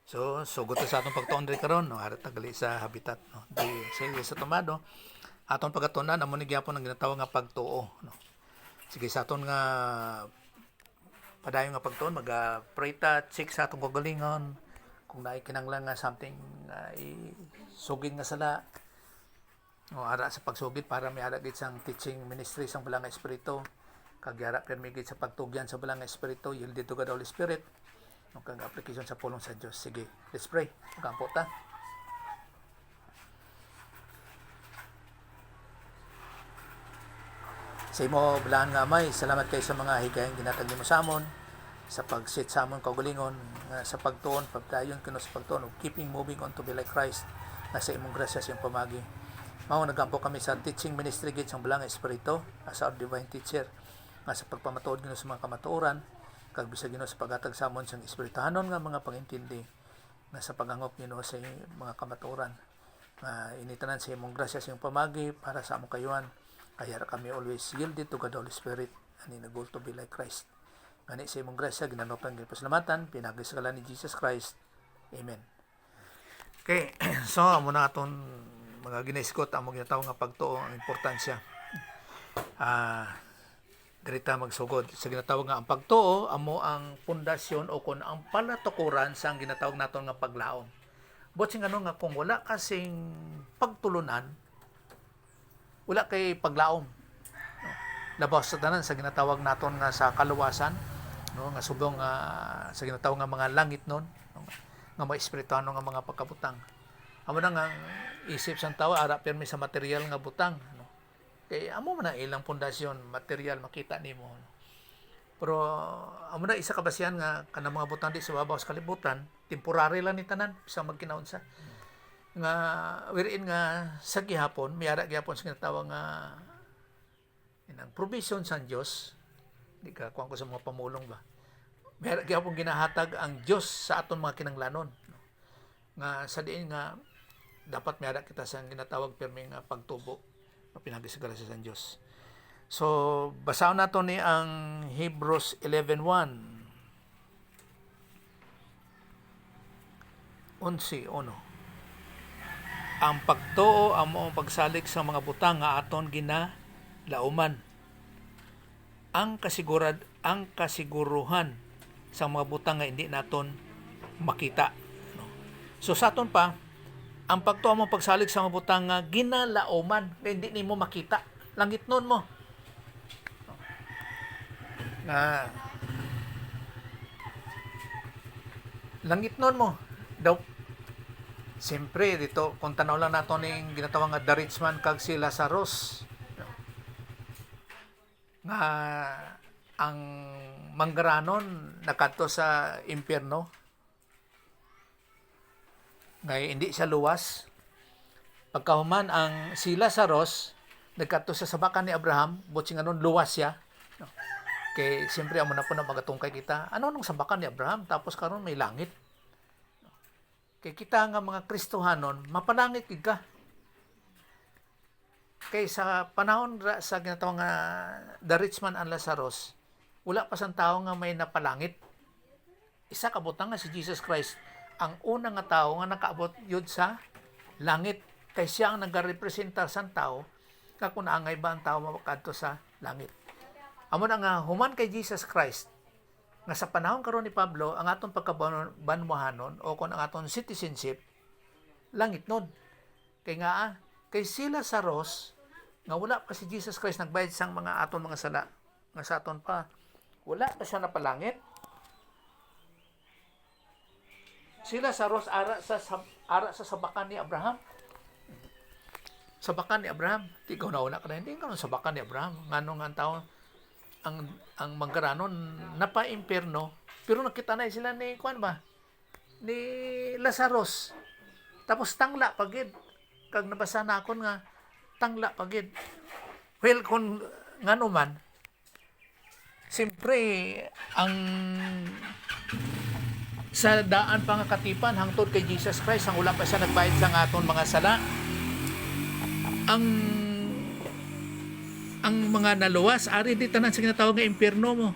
So sugot sa atong pagtuon diri karon no ara tagali sa habitat no. Di sige sa tomado aton pagatunan amo ni gyapon ang ginatawag nga pagtuo no. Sige sa aton nga padayon nga pagtuon mag-pray ta check sa atong kagalingon kung naay kinahanglan nga something sugid nga sala o ara sa pagsugid para may ara gid sang teaching ministry sang balang nga espiritu kag ara permi gid sa pagtugyan sa balang nga espiritu yielded to God Holy Spirit no kag application sa pulong sa Dios. Sige, let's pray. Magampo ta. Sa imo belahan nga Amay, salamat kay sa mga higayang ginatag nimo sa amon sa pagsit sa amon kaugalingon sa pagtuon pagdayon kuno sa pagtuon ug keeping moving on to be like Christ na sa imong grasya sa iyong pamagi. Mao nagampo kami sa teaching ministry gid sang balang espiritu as our divine teacher nga sa pagpamatuod gino sa mga kamatuoran kag bisag Ginoo sa paghatag sa amon sang espirituhanon nga mga pangintindi nga sa paghangop Ginoo sa mga kamatuoran nga initanan sa imong grasya sa imong pamagi para sa among kayuhan kaya kami always yielded to God Holy Spirit ani nagul to be like Christ ngani sa imong grasya ginanopan gyud pasalamatan pinagi sa ngalan ni Jesus Christ, amen. Okay, so amo na aton mga ginaiskot among ginatawag nga pagtuo ang importansya dirita magsugod sa ginatawag nga ang pagtuo amo ang pundasyon o kun ang palatukuran sa ang ginatawag naton nga paglaom. But sing ano nga kung wala kasing pagtulunan wala kay paglaom. No? Labaw sa tanan sa ginatawag naton nga sa kaluwasan no nga subong sa ginatawag nga mga langit non no? Nga mga espirituano nga mga pagkabutang. Amo na nga isip sang tawo ara permi sa material nga butang no? Kay amo man ang ilang pundasyon, material makita nimo. Pero amo na isa ka basihan nga kanang mga butang di sa babaw sa kalibutan, temporary lang ni tanan bisag magkinaunsa. Nga wherein nga sa gihapon, miyara gihapon sa ginatawag nga inang provision sa Dios. Di ka kuan ko sa mga pamulong ba. Miyara gihapon ginahatag ang Dios sa aton mga kinanglanon. No? Nga sa diin nga dapat miyara kita sa ginatawag permi nga pagtubo pinagi sa grasya sa Diyos. So, basahon nato ni ang Hebrews 11:1. 11:1. Ang pagtuo amo ang pagsalik sa mga butang nga aton ginalauman. Ang kasiguruhan sa mga butang nga hindi naton makita. No? So, sa aton pa, ang pagtuo mo pagsalig sa mga butang nga ginalauman kaya hindi nimo makita langit nun mo langit nun mo daw siyempre dito kung tanaw lang nato ning ginatawag nga the rich man kag si Lazarus nga ang manggaranon nakadto sa impyerno ngay hindi siya luwas. Pagkahuman ang si Lazarus nagkadto sa sabakan ni Abraham, buti nga nun luwas siya. No? Kay siyempre amo na po na magatungkay kita. Ano nung sabakan ni Abraham tapos karon may langit. No? Kay kita nga mga Kristohanon, mapanangit gid ka. Kay sa panahon sa ginatawag nga the rich man and Lazarus, wala pa sang tao nga may napalangit. Isa ka butang nga si Jesus Christ ang unang nga tao nga nakaabot yun sa langit. Kay siya ang nagarepresentar sa tao nga kung naangay ba ang tao mapakadto sa langit. Amo na nga human kay Jesus Christ nga sa panahon karon ni Pablo ang aton pagkabanwahanon o kung ang aton citizenship langit nun. Kay si Lazarus nga wala pa si Jesus Christ nagbayad sang mga aton mga sala nga sa aton pa wala pa siya napalangit. Si Lazarus ara sa sabakan ni Abraham. Sabakan ni Abraham. Di ko nauna ka na. Hindi ka sabakan ni Abraham. Ngano nga ang tao, ang manggaranon, napa-impierno. Pero nakita na sila ni, ni Lazarus. Tapos tangla pagid. Kag nabasa na ako nga, tangla pagid. Well, kung ngano man, siyempre, ang sa daan pangakatipan hangtod kay Jesus Christ ang wala pa siya nagbayad sa aton mga sala ang mga naluwas ari di tanan sa ginatawag nga impierno mo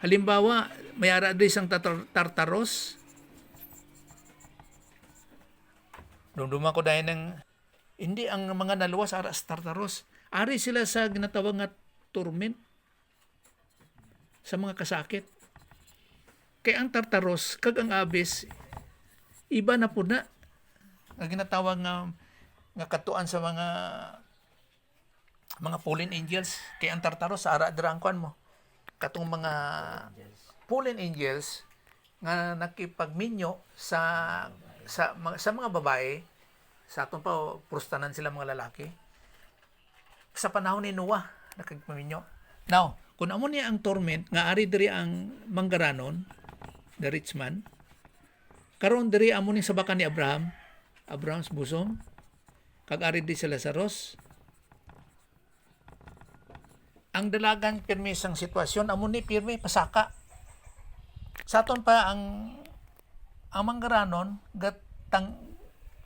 halimbawa may ara diri sang Tartaros. Dumduman ko dahil ng hindi ang mga naluwas ara sa Tartaros. Ari sila sa ginatawag nga torment sa mga kasakit. Kay ang Tartaros kag ang Abyss iba na po na. Ang ginatawag nga katuan sa mga fallen angels. Kay ang Tartaros sa ara dira ang kuan mo. Katong mga fallen angels nga nakipagminyo sa mga babae, sa aton pa prustanan sila mga lalaki. Sa panahon ni Noah nakagpaminyo. Now, kung amo niya ang torment nga ari diri ang manggaranon, the rich man, karon diri amo ni sabakan ni Abraham's bosom, kag ari di sa Lazarus. Ang dalagan pirmi sang sitwasyon amo ni pirmi pasaka. Sa aton pa ang manggaranon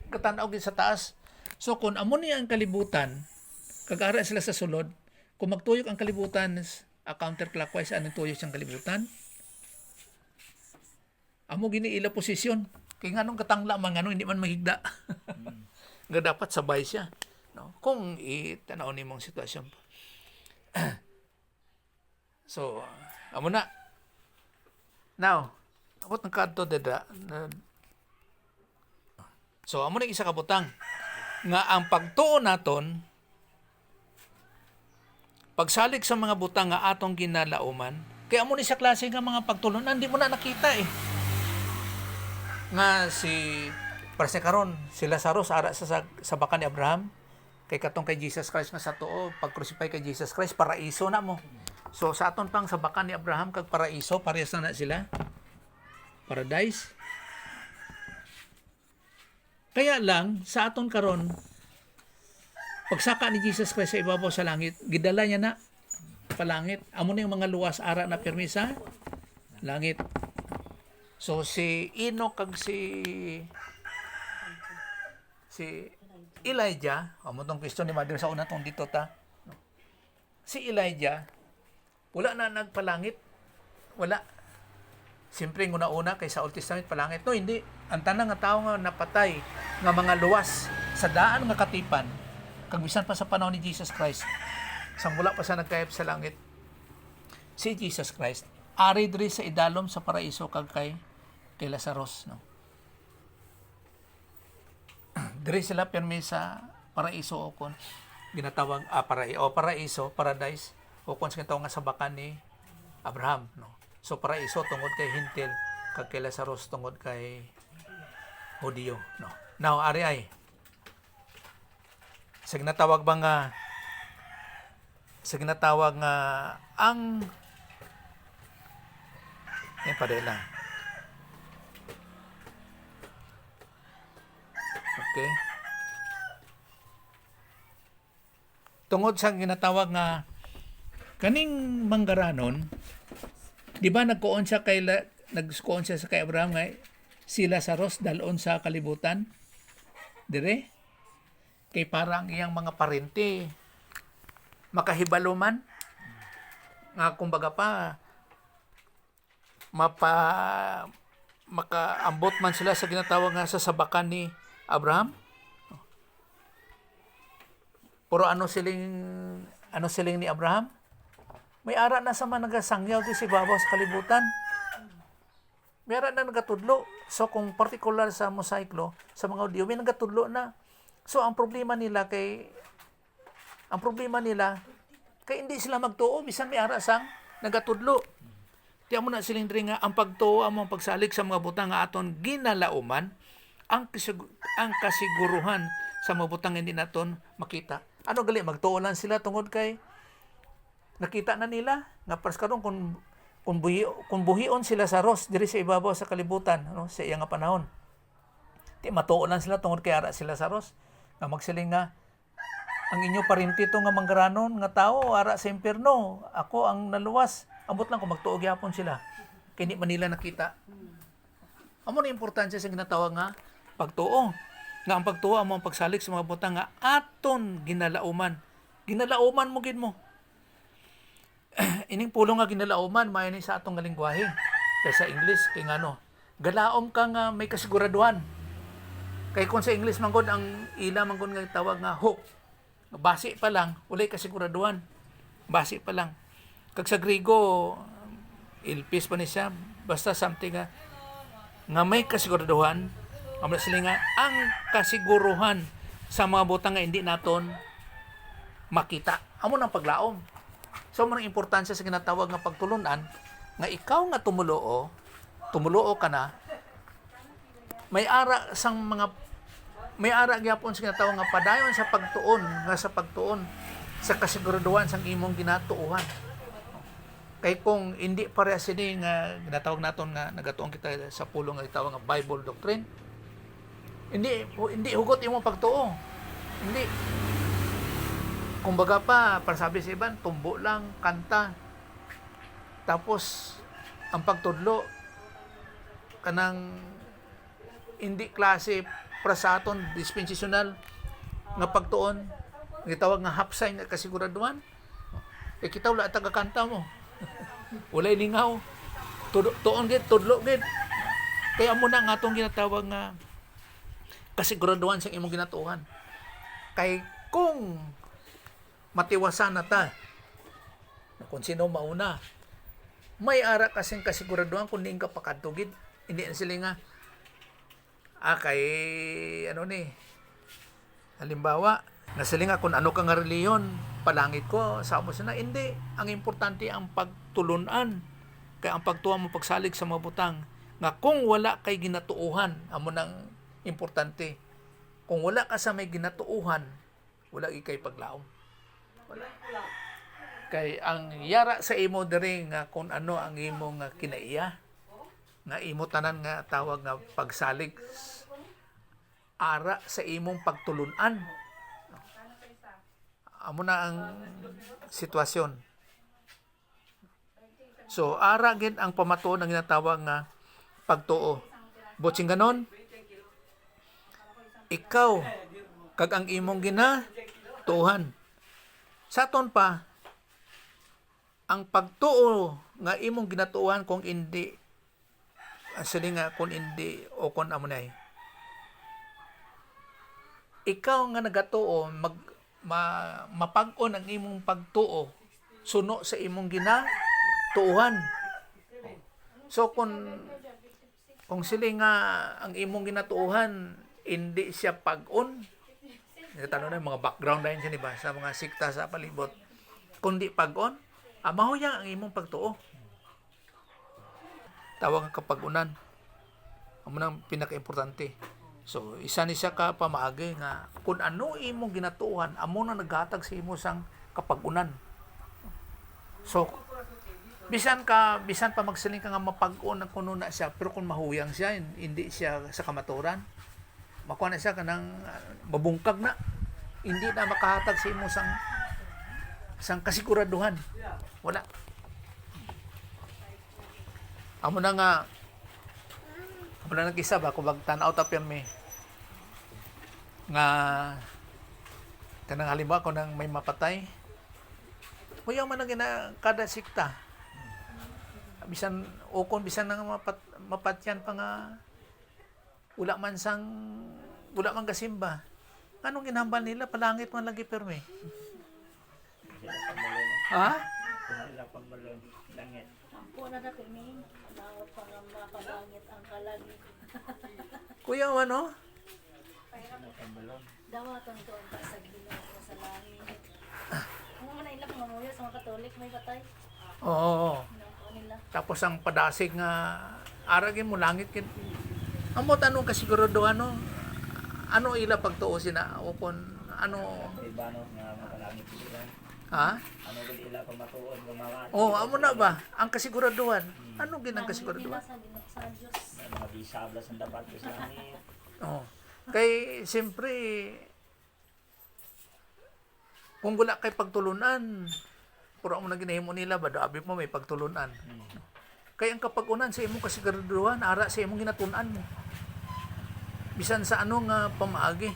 katanaw gid sa taas. So kung amo ni ang kalibutan, kag-ara sila sa sulod, kung magtuyok ang kalibutan counterclockwise anong tuyok siyang kalibutan, amo gini ila posisyon. Kay nganong katangla man ngano hindi man mahigda. Nga dapat sabay siya, no? Kung itanaw nimong sitwasyon. So, amo na. Now, abot ng kadto dada. So, amo na isa ka butang nga ang pagtuo naton pagsalig sa mga butang nga atong ginalauman, kaya amo ni sa klase nga mga pagtulunan di mo na nakita nga si para sa karon si Lazarus ara sa sabakan ni Abraham, kay katong kay Jesus Christ nga sa tuo pag-crucify kay Jesus Christ paraiso na mo. So sa aton pang sabakan ni Abraham kag paraiso parehas na sila, paradise. Kaya lang sa aton karon pagsaka ni Jesus Christ sa ibabaw sa langit, gidala niya na palangit. Amo na yung mga luwas ara na pirmi sa langit. So si Enoch kag si Elijah, amo tong question ni Mother sa una tong dito ta. Si Elijah wala na nagpalangit. Wala. Siyempre una-una kay sa Old Testament palangit. No, hindi. Ang tanang nga tao nga napatay nga mga luwas sa daan nga katipan kag bisan pa sa panahon ni Jesus Christ, sang wala pa sa nagkayap sa langit, si Jesus Christ ari diri sa idalom sa paraiso kag kay Lazarus, no? Diri sila pirmi sa paraiso o kon ginatawag paraiso, paradise o kon sa nga sabakan ni Abraham, no? So paraiso tungod kay Hintil kag kay Lazarus tungod kay Hudiyo, no? Now ari ay sa ginatawag nga ang yan pa lang. Okay. Tungod sa ginatawag nga kaning manggaranon, di ba nagkuon siya sa kay Abraham nga si Lazarus dalon sa kalibutan? Dire? Kay parang iyang mga parente makahibalo man nga kumbaga pa makaambot man sila sa ginatawag nga sa sabakan ni Abraham. Pero ano siling ni Abraham? May ara na sa mga nagasangyaw di si babaw sa kalibutan. May ara na nagatudlo. So kung particular sa Mosaic Law, sa mga Hudyo, may nagatudlo na. So ang problema nila kay hindi sila magtuo bisan may ara sang nagatudlo. Tiyan mo na siling diri nga ang pagtuo amo ang pagsalig sa mga butang nga aton ginalauman ang kasiguruhan sa mga butang hindi naton makita. Ano gali magtuo lang sila tungod kay nakita na nila nga pas karon kung buhion sila sa Ros diri sa ibabaw sa kalibutan, no, sa iyang panahon. Di matuo lang sila tungod kay ara sila sa Ros. Nga magsiling nga ang inyo parintito nga manggaranon nga tao ara sa impierno, ako ang naluwas. Ambot lang kung magtuo gyapon sila. Kay di man nila nakita. Amo na importansya sa ginatawag nga pagtuo. Nga ang pagtuo amo ang pagsalig sa mga butang nga aton ginalauman. Ginalauman mo gid mo. Ining pulong nga ginalauman mayo ni sa atong lengguwahe. Kaya sa English, kay ngano, galaom ka nga may kasiguraduhan. Kay kung sa English manggod ang ila manggod nga tawag nga hope. Base pa lang, walay kasiguraduhan. Base pa lang. Kag sa Griego, ilpis pa ni siya, basta something nga may kasiguraduhan, amla sila nga ang kasiguruhan sa mga butang nga hindi naton makita. Amo nang paglaom. So, manang importansya sa ginatawag nga pagtulunan, nga ikaw nga tumulo ka na, may ara gyapon sa ginatawag nga padayon sa pagtuon sa kasiguraduhan sang imong ginatuuhan. Kay kung hindi pareha sini nga ginatawag naton nga nagatuon kita sa pulong nga gitawag nga Bible doctrine, hindi hugot imong pagtuo. Hindi. Kumbaga pa, para sabi sa iban, tumbo lang, kanta. Tapos, ang pagtudlo, kanang hindi klase para sa aton, dispensational, nga pagtuon, gitawag nga hapsay nga kasiguraduhan. Kita wala taga-kanta mo. Walay lingaw. Tuon gid, tudlo gid. Kaya mo na nga itong ginatawag nga kasiguraduhan sa imong ginatuhan. Kay kung matiwasan na ta, kung sino mauna, may ara kasing kasiguraduhan kung hindi ka pakatugid. Hindi na sila nga, kay, halimbawa, na sila nga kung ano ka nga reliyon, palangit ko, sa mo na, hindi. Ang importante ang pagtulunan. Kaya ang pagtuwa mo pagsalig sa mga butang, nga kung wala kay ginatuuhan, amo nang importante. Kung wala ka sa may ginatuuhan, wala ikay paglaom. Kay ang yara sa imo diri nga kung ano ang imo nga kinaiya, nga imo tanan nga tawag nga pagsalig, ara sa imong pagtulunan. Amo na ang sitwasyon. So ara gid ang pamatuon ang ginatawag nga pagtuo. Butsing ganon, ikaw kag ang imong ginatuuhan. Sa aton pa, ang pagtuo nga imong ginatuuhan kung hindi o kung amunay. Ikaw nga nagatuo, mapag-on ang imong pagtuo, suno sa imong ginatuuhan. So kung sila nga ang imong ginatuuhan, hindi siya pag-on, tanong na mga background na yun siya, diba? Sa mga sikta sa palibot. Kundi pag-on, mahuyang ang imong pagtuo. Tawag ang kapag-unan. Amo nang pinaka-importante. So, isa ni siya ka pamaagi nga kung ano imong ginatuuhan, amo na naghatag sa imo sang kapag-unan. So, bisan pa magsiling ka nga mapag-on ang kuno na siya, pero kung mahuyang siya, hindi siya sa kamaturan, makuha na siya kanang mabungkag na, hindi na makahatag sa imo sang kasiguraduhan. Wala. Amo na nag-isa ba kung tanaw tapyan may nga kanang halimbawa kung nang may mapatay, kuya man na kada sikta, bisan nang mapatyan pa nga wala man kasimba. Anong ginhambal nila? Palangit man lagi perme. Ha? Sila pagbalon, langit. Ako na kami, naot pa nga mapalangit ang kalangit. Kuya, ano? Pagbalon. Dawatan ko ang pasag Ginoo sa langit. Ang mga nailang mamuyo sa mga Katolik may patay. Oo. Ano nila? Tapos ang padasig nga aragin mo langit kin. Amo tanong kasigurado ano ila pagtuo sina o kun ano Ibano nga makalangit sila. ha? Ano gud ila kung matuod gumawa. Amo na ba ang kasiguraduhan? Ano gin ang kasiguraduhan? Sa Diyos. May mga bisabla sa dapat sa langit. Oo. Kay siyempre kung wala kay pagtulunan, puro mo na ginahimo nila ba abi mo may pagtulunan. Kay ang kapag-unan sa imong kasiguraduhan, ara sa imong ginatunan mo. Bisan sa ano nga pamaagi,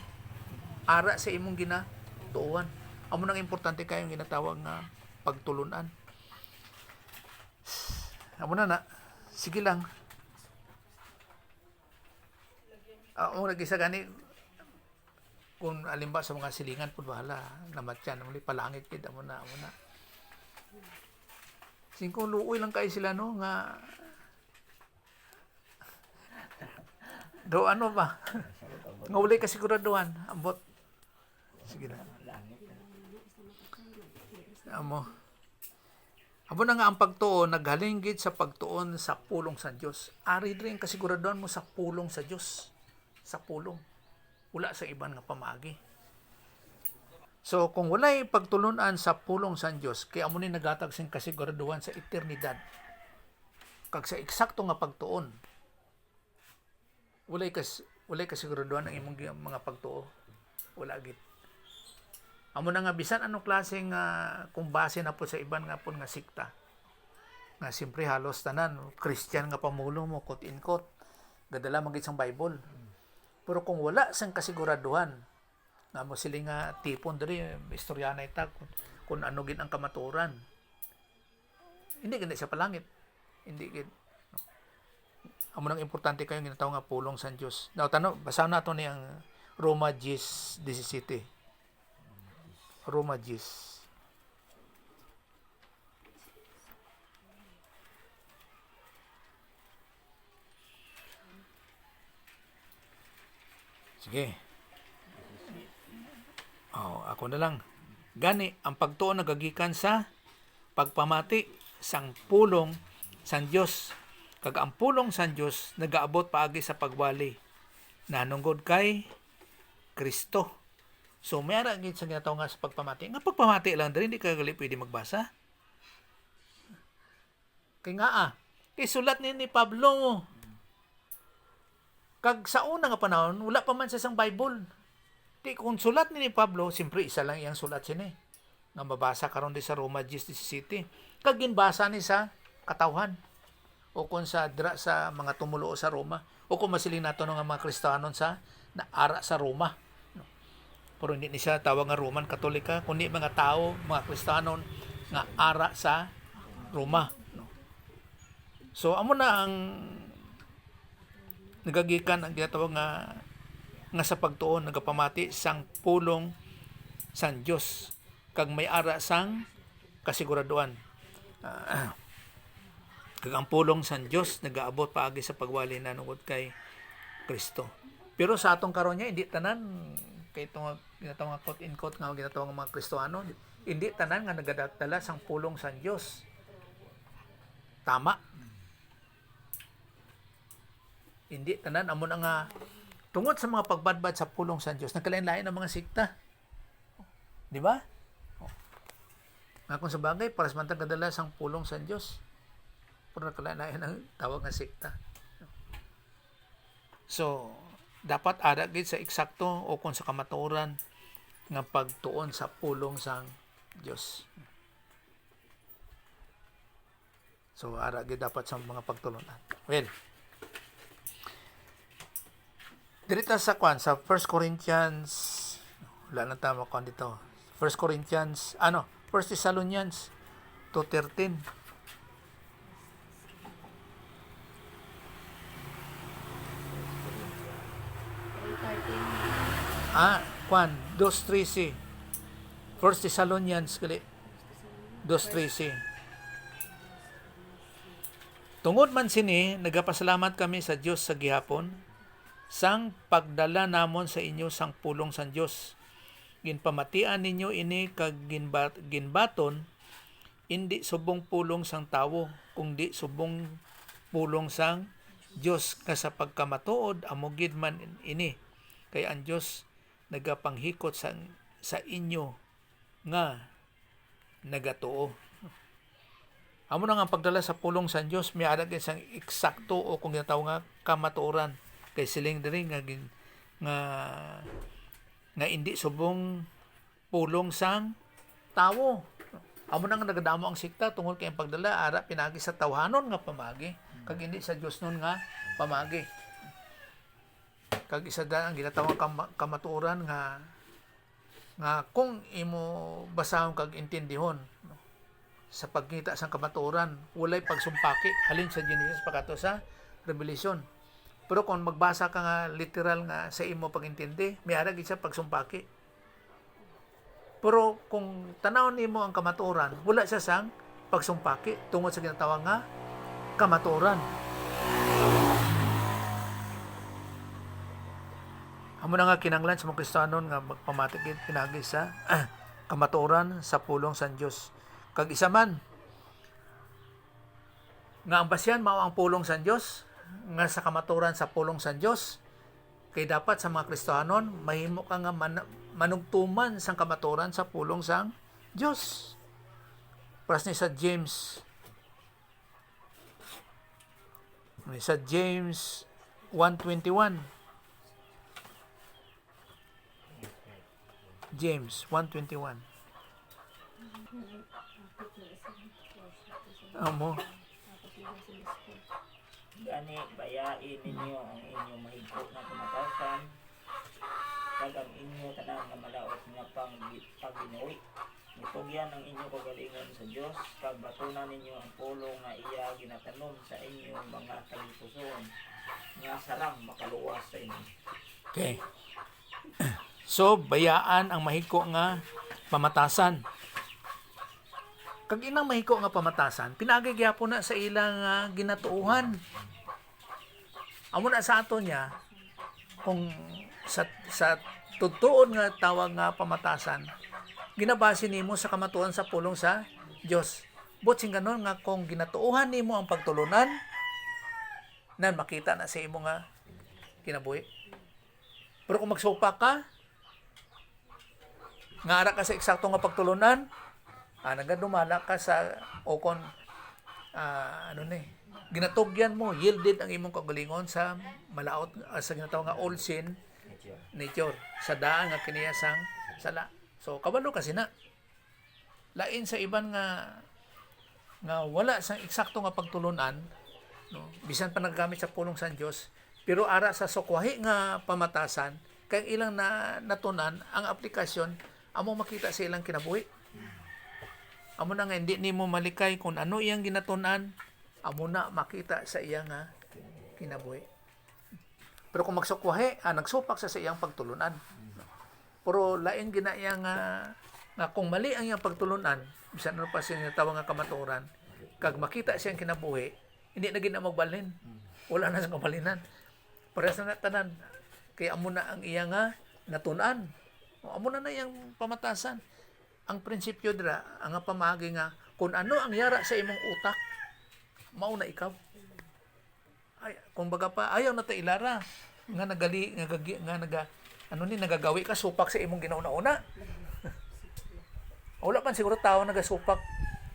ara sa imong ginatuuhan. Amo nang importante kayong ginatawag nga pagtulunan. Amo na Sige lang. Ang nag-isa gani, kung alimba sa mga silingan po bahala, namatyan, muli palangit kid, amo na. Singkong luoy lang kayo sila no, nga, do ano ba? Nga wala ka siguraduhan, ambot. Sige na. Langit. Amo na nga ang pagtuon, naghalinggit sa pagtuon sa pulong sa Diyos. Ari rin kasiguraduhan mo sa pulong sa Diyos. Sa pulong. Wala sa iban nga pamagi. So, kung wala'y pagtulunan sa pulong sa Diyos, kaya amo ni nagatag sing kasiguraduhan sa eternidad. Kag sa eksakto nga pagtuon, wala'y kasiguraduhan ang imong mga pagtuo. Wala gid. Amo na nga bisan anong klaseng kung base na po sa iban nga po nga sikta. Nga siyempre halos tanan Christian nga pamulo mo quote in quote. Gadala magit sang Bible. Pero kung wala sang kasiguraduhan nga mo sila nga tipon diri istorya na itag kung ano gid ang kamaturan. Hindi gid siya palangit. Hindi gid. Amo nang importante kayo ginataw nga pulong sa Dios. Now tanong basa na to ni ang Roma 10:17. Roma 10. Sige. Ako na lang. Gani, ang pagtuon nagagikan sa pagpamati sang pulong sang Dios. Kag ang pulong sang Dios nagaabot paagi sa pagwali. Nanunggod kay Kristo. So, may ara gid sa ginataw nga sa pagpamati. Nga pagpamati lang diri hindi ka gali pwede magbasa. Kay nga isulat ni Pablo. Kag sa una nga panahon, wala pa man sa isang Bible. Di kung sulat ni Pablo, simpre isa lang iyang sulat sini. Nga mabasa karon di sa Roma 10:17. Kag ginbasa ni sa katawhan. O kung sa mga tumulo sa Roma. O kung masiling nato nga mga Kristiyanon sa naara sa Roma. Pero hindi ni siya tawag nga Roman Katolika, kundi mga tao, mga Kristiyanon nga ara sa Roma. So, amo na ang nagagikan ang ginatawag nga sa pagtuon, nagapamati sang pulong sang Dios kag may ara sang kasiguraduhan. Kag ang pulong sang Dios nagaabot paagi sa pagwali nanungod kay Kristo. Pero sa atong karon niya hindi tanan kay itong ginatawag nga quote in quote nga ginatawag nga mga Kristiyano, hindi tanan nga nagadala sang pulong sang Dios. Tama. Hindi tanan amo na nga tungod sa mga pagbadbad sa pulong sang Dios nagkalain-lain ang mga sikta. Di ba? Nga kung sa bagay para sa mantang kadala sang pulong sang Dios. Pero nagkalain-lain ang tawag nga sikta. So, dapat ara gid sa eksakto o kung sa kamatuoran nga pagtuon sa pulong sang Dios. So ara gid dapat sa mga pagtulunan. Well, dirita sa sa 1 Corinthians wala na tama kon dito. 1 Thessalonians 2:13. Juan 2:13. 1 Thessalonians 2:13. Tungod man sini, nagapasalamat kami sa Dios sa gihapon sang pagdala namon sa inyo sang pulong sang Dios. Ginpamatian ninyo ini kag ginbaton indi subong pulong sang tawo, kundi subong pulong sang Dios nga sa pagkamatuod amo gid man ini. Kay ang Dios nagapanghikot sa inyo nga nagatuo. Amo na nga pagdala sa pulong sa Dios may ada gid sang eksakto o kung ginatawag nga kamatuoran kay siling diri nga indi subong pulong sang tawo. Amo na nga nagadamo ang sikta tungod kay ang pagdala ara pinagi sa tawhanon nga pamagi kag hindi sa Dios nun nga pamagi. Kag isa da ang ginatawag kamatuoran nga kung imo basahon kag intindihon sa pagkita sa kamatuoran, walay pagsumpaki halin sa Genesis pagkato sa Revelation. Pero kung magbasa ka nga literal nga sa imo pagintindi, may ara gid sa pagsumpaki. Pero kung tanawon nimo ang kamatuoran, wala siya sang pagsumpaki tungod sa ginatawag nga kamatuoran. Amo na nga kinanglan sa mga Kristiyanon nga magpamatik pinagi sa kamatuoran sa pulong sa Dios. Kag isa man nga ang basyan mao ang pulong sa Dios nga sa kamatuoran sa pulong sa Dios. Kay dapat sa mga Kristiyanon mahimo ka nga manugtuman sang kamatuoran sa pulong sang Dios. Pras ni sa James 1:21. James 1:21. Amo. Gani, bayain ninyo ang inyong mahigpit na kumatasan, kag ang inyo tanang nga malaot nga pagbinuwi. Nitugyan ang inyong kagalingon sa Dios, kag batunan ninyo ang pulong nga iya ginatanom sa inyong mga kalipuson, nga sarang makaluwas sa inyo. Okay. So, bayaan ang mahiko nga pamatasan. Kag inang mahiko nga pamatasan, pinagi gyapon na sa ilang ginatuuhan. Amo na sa ato niya, kung sa tutuon nga tawag nga pamatasan, ginabase nimo sa kamatuan sa pulong sa Dios. Butsing ganon nga kung ginatuuhan nimo ang pagtulunan, nan makita na sa imo nga kinabuhi. Pero kung magsupa ka, nga ara ka sa eksakto nga pagtulunan, nagadumala ka sa okon ginatugyan mo, yielded ang imong kagalingon sa malaot sa ginatawag nga old sin nature sa daan nga kiniyasang sala. So kabalo kasi na lain sa iban nga wala sa eksakto nga pagtulunan, no, bisan pa naggamit sa pulong sa Dios, pero ara sa sukwahi nga pamatasan kay ilang natunan ang aplikasyon amo makita sa ilang kinabuhi. Amo na nga hindi nimo malikay kung ano iyang ginatunan, amo na makita sa iyang kinabuhi. Pero kung magsukwahe, nagsupak sa iyang pagtulunan. Pero lain gina iyang nga kung mali ang iyang pagtulunan, bisan ano pa siya tawag nga kamatuoran, kag makita siyang kinabuhi, hindi na gina magbalhin. Wala na sa kabalinan. Parehas na tanan. Kaya amo na ang iyang natunan. Amo na iyang pamatasan. Ang prinsipyo dira, ang pamagi nga, kung ano ang yara sa imong utak, mao na ikaw. Ay, kung baga pa, ayaw na ta ilara, nga nagagawi ka, supak sa imong ginauna-una. Wala pa siguro tao nagasupak,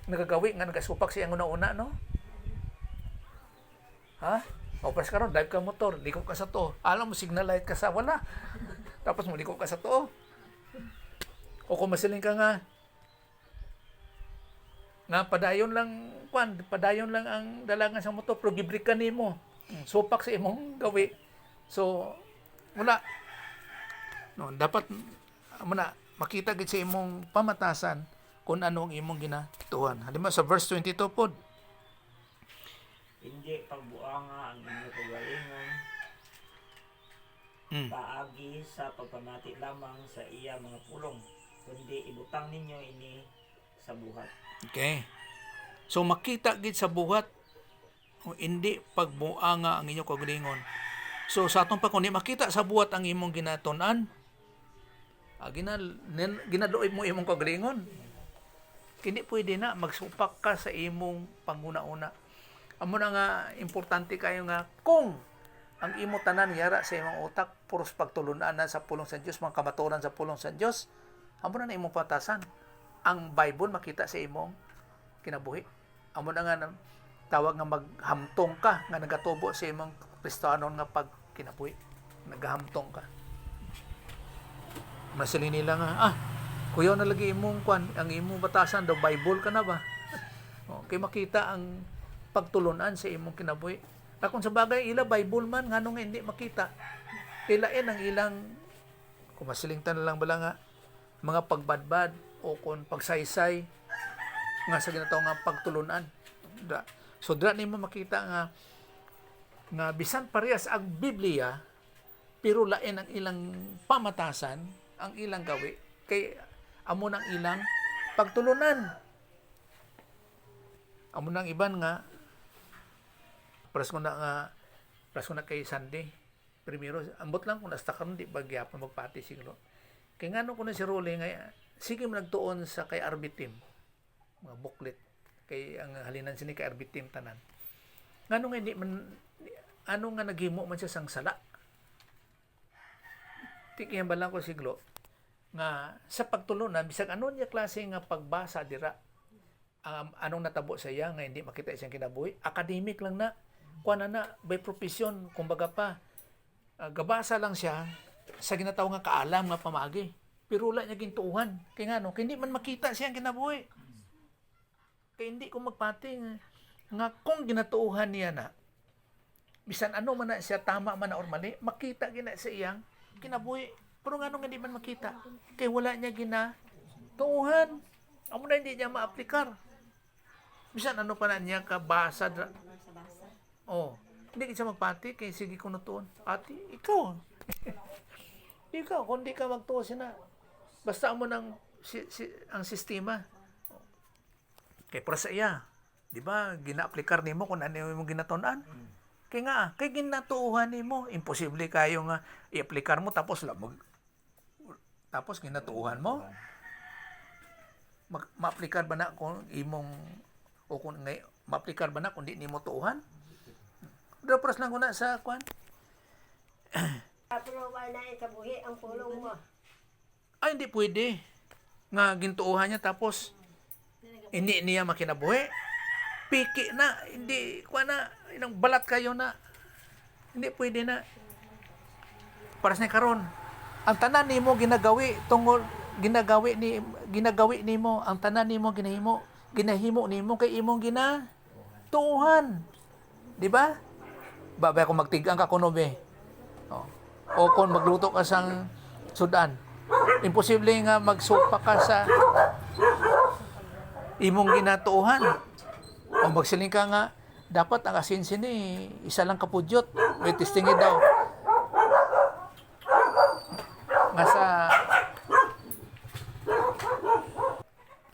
nagagawi, nga nagasupak sa iyang una-una, no? Ha? O pas karon drive ka motor, liko ka sa to. Alam mo, signal light ka sa wala. Tapos mo liko ka sa to. O kung masiling ka nga padayon lang ang dalangan sa motor, pero gibrik ka nimo. Supak sa imong gawi. So, muna no, dapat muna makita gid sa imong pamatasan kung ano ang imong ginatuan. Halimbawa sa verse 22 pod. Hindi pagbuanga ang inyong kagalingon, paagi sa pagpamati lamang sa iya mga pulong, kundi ibutang ninyo ini sa buhat. Okay. So makita gid sa buhat, hindi pagbuanga ang inyong kagalingon. So sa atong pagkundi makita sa buhat ang imong ginatunan, ginaluoy mo imong kagalingon. Kini pwede na magsupak ka sa imong panguna-una. Amo na nga importante kayo nga kung ang imo tanan yara sa imong utak puros pagtulunan na sa pulong sa Dios, mga kamatuoran sa pulong sa Dios, amo na imong patasan. Ang Bible makita sa imong kinabuhi. Amo na nga tawag nga maghamtong ka nga nagatubo sa imong Kristiyanon nga pagkinabuhi. Naghamtong ka. Masilin nila nga, kuyaw na lagi imong ang imong batasan daw Bible ka na ba? Okay, makita ang pagtulunan sa imong kinabuhi. Kung sa bagay ila Bible man ngano nga hindi makita. Tilain ang ilang kumasilingtan na lang bala nga mga pagbadbad o kung pagsaysay nga sa ginatawag nga pagtulunan. So dira nimo makita nga bisan parehas ang Biblia pero lain ang ilang pamatasan, ang ilang gawi kay amo nang ilang pagtulunan. Amo nang iban nga pras ko na kay Sunday. Primero, ambot lang kung nasta karon di bagyapon magpati siguro. Kay ngano ko na si Rolly nga sige man nagtuon sa kay Arbitim mga booklet kay ang halinan sini kay Arbitim tanan. Ngano nga hindi man ano nga naghimo man siya sang sala. Tikihan ba lang ko siglo nga sa pagtulunan bisag ano niya klase nga pagbasa dira anong natabo sa iya nga hindi makita siyang kinabuhi academic lang na kuan na by profession kumbaga pa gabasa lang siya sa ginatawag nga kaalam nga pamagi pero wala niya gintuuhan kay ngano kay hindi man makita siyang kinabuhi kay hindi ko magpati nga kung ginatuuhan niya na bisan ano man na siya tama man na or mali makita gina sa iyang kinabuhi pero ngano nga di man makita kay wala niya ginatuuhan amo na hindi niya maaplikar bisan ano pa na niya kabasa hindi ka siya magpati kay sige ko natuon ati ikaw ikaw kung di ka magtuo sina basta mo ng ang sistema kay para sa iya di ba gina-aplikar nimo kung ano mo ginatunan kay nga kay ginatuuhan nimo imposible kayo nga i-aplikar mo tapos tapos ginatuuhan mo ma-aplikar ba na kung imong o kung ma-aplikar ba na kung di nimo tuuhan dapras lang ko na sa kwan Pero wala na ikabuhi ang pulong mo. ay hindi pwede nga gintuuhan niya tapos hindi niya makinabuhi piki na hindi kuha na inang balat kayo na hindi pwede na para sa karon ang tanan nimo ginagawi tungod ginagawi nimo ang tanan nimo ginahimo nimo kay imong ginatuuhan di ba babay kung magtigang ka kuno be o kung magluto ka sang sudan imposible nga magsupa ka sa imong ginatuuhan o magsiling ka nga dapat ang asin sini isa lang kapudyot may testingin daw nga sa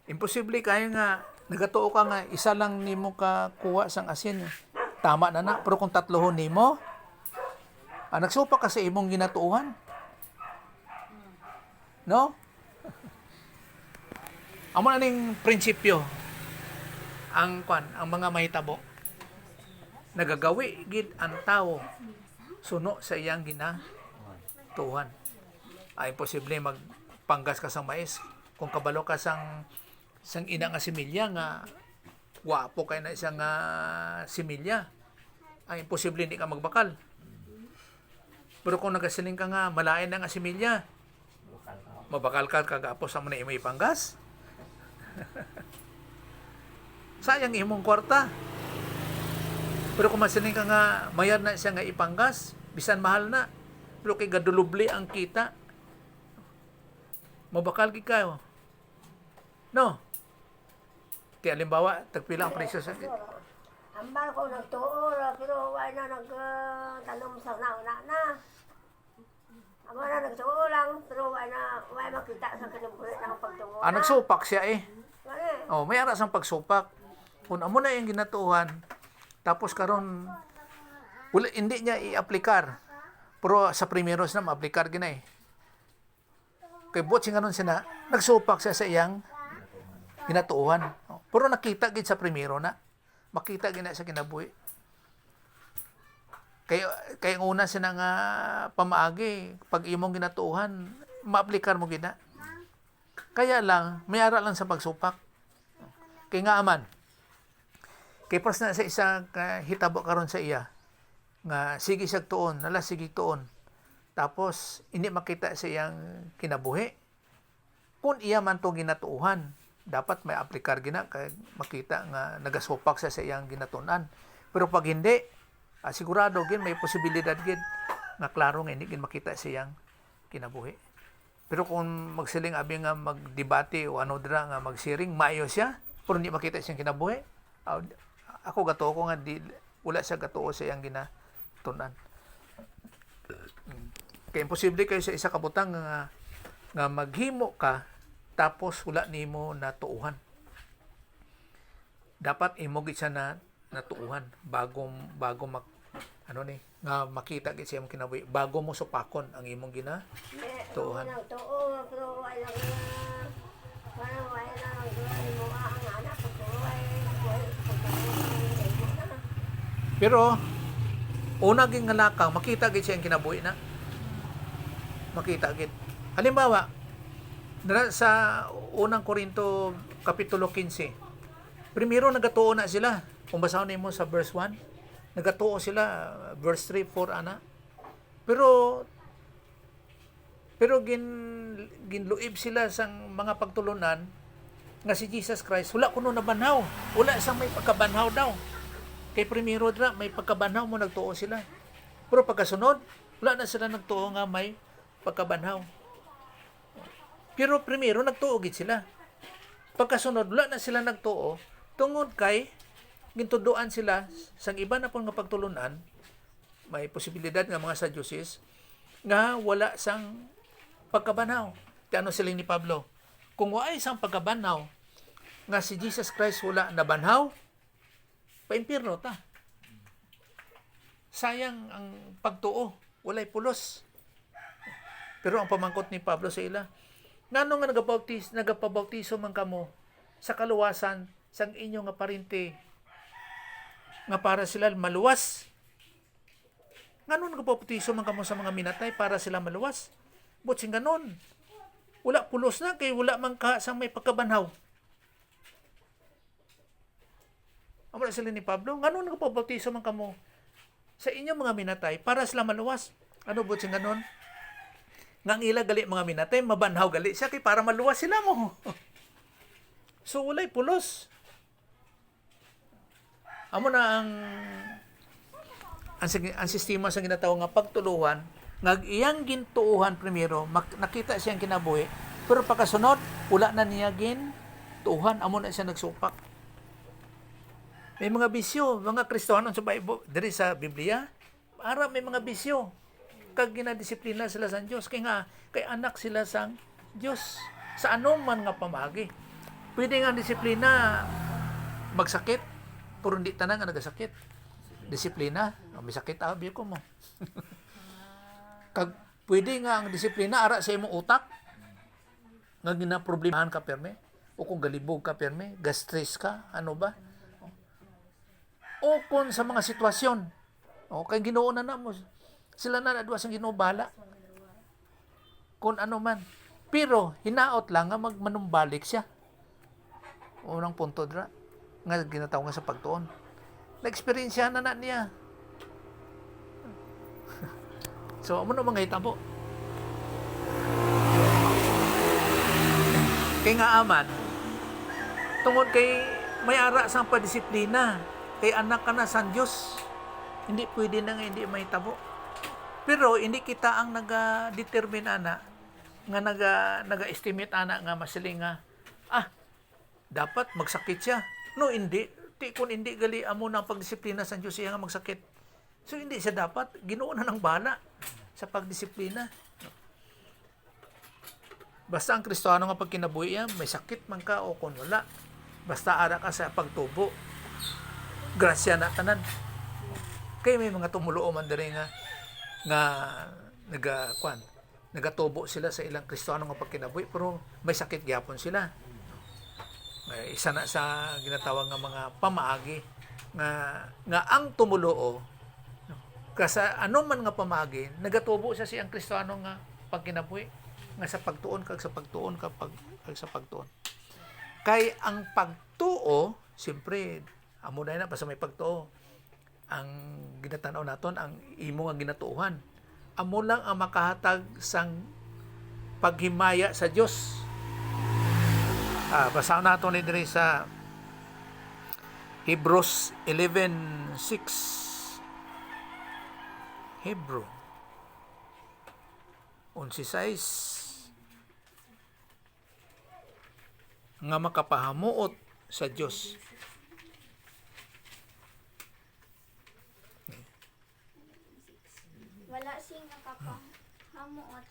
imposible kayo nga nagatuo ka nga isa lang nimo ka kuha sang asin tama na pero kung tatlohon nimo nagsupa ka sa imong ginatuuhan no amo na ning prinsipyo ang mga mahitabo nagagawi gid ang tawo suno sa iyang ginatuuhan imposible magpanggas ka sang mais kung kabalo ka sang ina nga similya nga wapo kay na isang similya imposible hindi ka magbakal pero kung nagasiling ka nga malain na nga similya mabakal ka kagapos sa mo na imo ipanggas sayang imong kwarta pero kung masiling ka nga mayar na siya nga ipanggas bisan mahal na pero kay gadulubli ang kita mabakal gid kayo no kaya halimbawa tagpila ang presyo sa Ambal ko nagtuo pero wala na nagtanong sa nauna na. Amo na nagtuo lang pero wala makita sa kinabuhi ng pagtuo. Nagsupak siya Wala. may ara sang pagsupak kung amo na yung ginatuuhan tapos karon wala hindi niya i-aplikar pero sa primeros na ma-aplikar gina kay bot sing anon sina nagsupak siya sa iyang ginatuuhan pero nakita gid sa primero na makita gina sa kinabuhi kay una sina nga pamaagi pag imong ginatuuhan ma-aplikar mo gina kaya lang may ara lang sa pagsupak kay nga aman kay pas na sa isa hitabo karon sa iya nga sige siya tuon nala sige tuon tapos hindi makita sa iyang kinabuhi kung iya man to ginatuuhan dapat may aplikar gina kay makita nga nagasupak sa iyang ginatunan pero pag hindi sigurado gid may posibilidad gid nga klaro nga hindi gid makita sa iyang kinabuhi pero kung magsiling abi nga magdebate o ano dira nga magsiring maayo siya pero hindi makita siyang kinabuhi. Ah, ako gatuo ko nga wala siya gatuo sa iyang ginatunan. Kaya imposible kayo sa isa ka butang nga maghimo ka tapos wala nimo natuuhan. Dapat imo gid siya na natuuhan bago nga makita gid siya imong kinabuhi bago mo supakon ang imong Tuhan. Nagtuo, pero wala parang wala na mo ang anak ko Pero una gid nga lakaw makita gid siya ang kinabuhi na. Makita gid. Halimbawa, sa unang Korinto kapitulo 15. Primero nagatuo na sila. Kung basahon nimo sa verse 1, nagatuo sila verse 3, 4 ana. Pero ginluib sila sang mga pagtulunan nga si Jesus Christ wala kuno nabanhaw. Wala sang may pagkabanhaw daw. Kay primero dra may pagkabanhaw mo nagtuo sila. Pero pagkasunod, wala na sila nagtuo nga may pagkabanhaw. Pero primero nagtuo gid sila. Pagkasunod, wala na sila nagtuo tungod kay gintuduan sila sang iba na pong nga pagtulunan, may posibilidad nga mga Sadducees nga wala sang pagkabanhaw. Ano sila ni Pablo? Kung wala isang pagkabanhaw nga si Jesus Christ wala nabanhaw, paimpirno ta. Sayang ang pagtuo, walay pulos. Pero ang pamangkot ni Pablo sa ila, ngano nga nagapabautismo man kamo sa kaluwasan sang inyo nga parinti nga para sila maluwas. Ngano nagapabautismo man kamo sa mga minatay para sila maluwas? Butsing ganon. Wala pulos na kay wala man ka sang may pagkabanhaw. Amo sila ni Pablo, ngano nagapabautismo man kamo sa inyo mga minatay para sila maluwas? Ano butsing ganon? Ngang ila gali mga minatay, mabanhaw gali siya kay para maluwas sila mo. So walay pulos. Amo na ang sistema sa ginatawag nga pagtuluhan, nga iyang gintuuhan primero, nakita siyang kinabuhi, pero pagkasunod, wala na niya gintuuhan, amo na siya nagsupak. May mga bisyo, mga Kristohanon sa Bible, diri sa Biblia, para may mga bisyo. Kag ginadisiplina sila sa Dios kay anak sila sang Dios sa anuman nga pamagi. Pwede nga disiplina magsakit pero hindi tanan nga nagasakit. Disiplina, may sakit abi ko mo. Kag pwede nga ang disiplina ara sa imong utak nga ginaproblemahan ka perme o kung galibog ka perme, gastress ka, ano ba? O kung sa mga sitwasyon. O kay Ginoo na mo. Sila na nadwa sang Ginoo bala. Kung ano man. Pero hinaot lang nga magmanumbalik siya. Unang punto dra nga ginatawag nga sa pagtuon. Na-experience na niya. So amo na mga hitabo. Kay nga aman tungod kay may ara sang padisiplina kay anak ka na sa Dios. Hindi pwede na nga hindi mahitabo. Pero hindi kita ang naga-determine ana nga naga-estimate ana nga masiling nga dapat magsakit siya. No, hindi. Kung hindi gali amo ng pagdisiplina sa Diyos siya nga magsakit. So hindi siya dapat Ginoo na ng bala sa pagdisiplina. Basta ang Kristohano nga pag kinabuhi may sakit man ka o kung wala. Basta ara ka sa pagtubo. Grasya na tanan. Kaya may mga tumulo man diri nga nagatubo sila sa ilang Kristohano nga pagkinabuhi pero may sakit gyapon sila. Isa na sa ginatawag nga mga pamaagi nga ang tumulo kasi ano man nga pamaagi nagatubo siya siyang Kristohano nga pagkinabuhi nga sa pagtuon kag sa pagtuon kay ang pagtuo siyempre amo na basta may pagtuo ang ginatanaw naton ang imo nga ginatuuhan amo lang ang makahatag sang paghimaya sa Dios. Basahan natin ni diri sa Hebrews 11:6. Hebrew 11:6 nga makapahamuot sa Dios. Wala sing nakapahamuot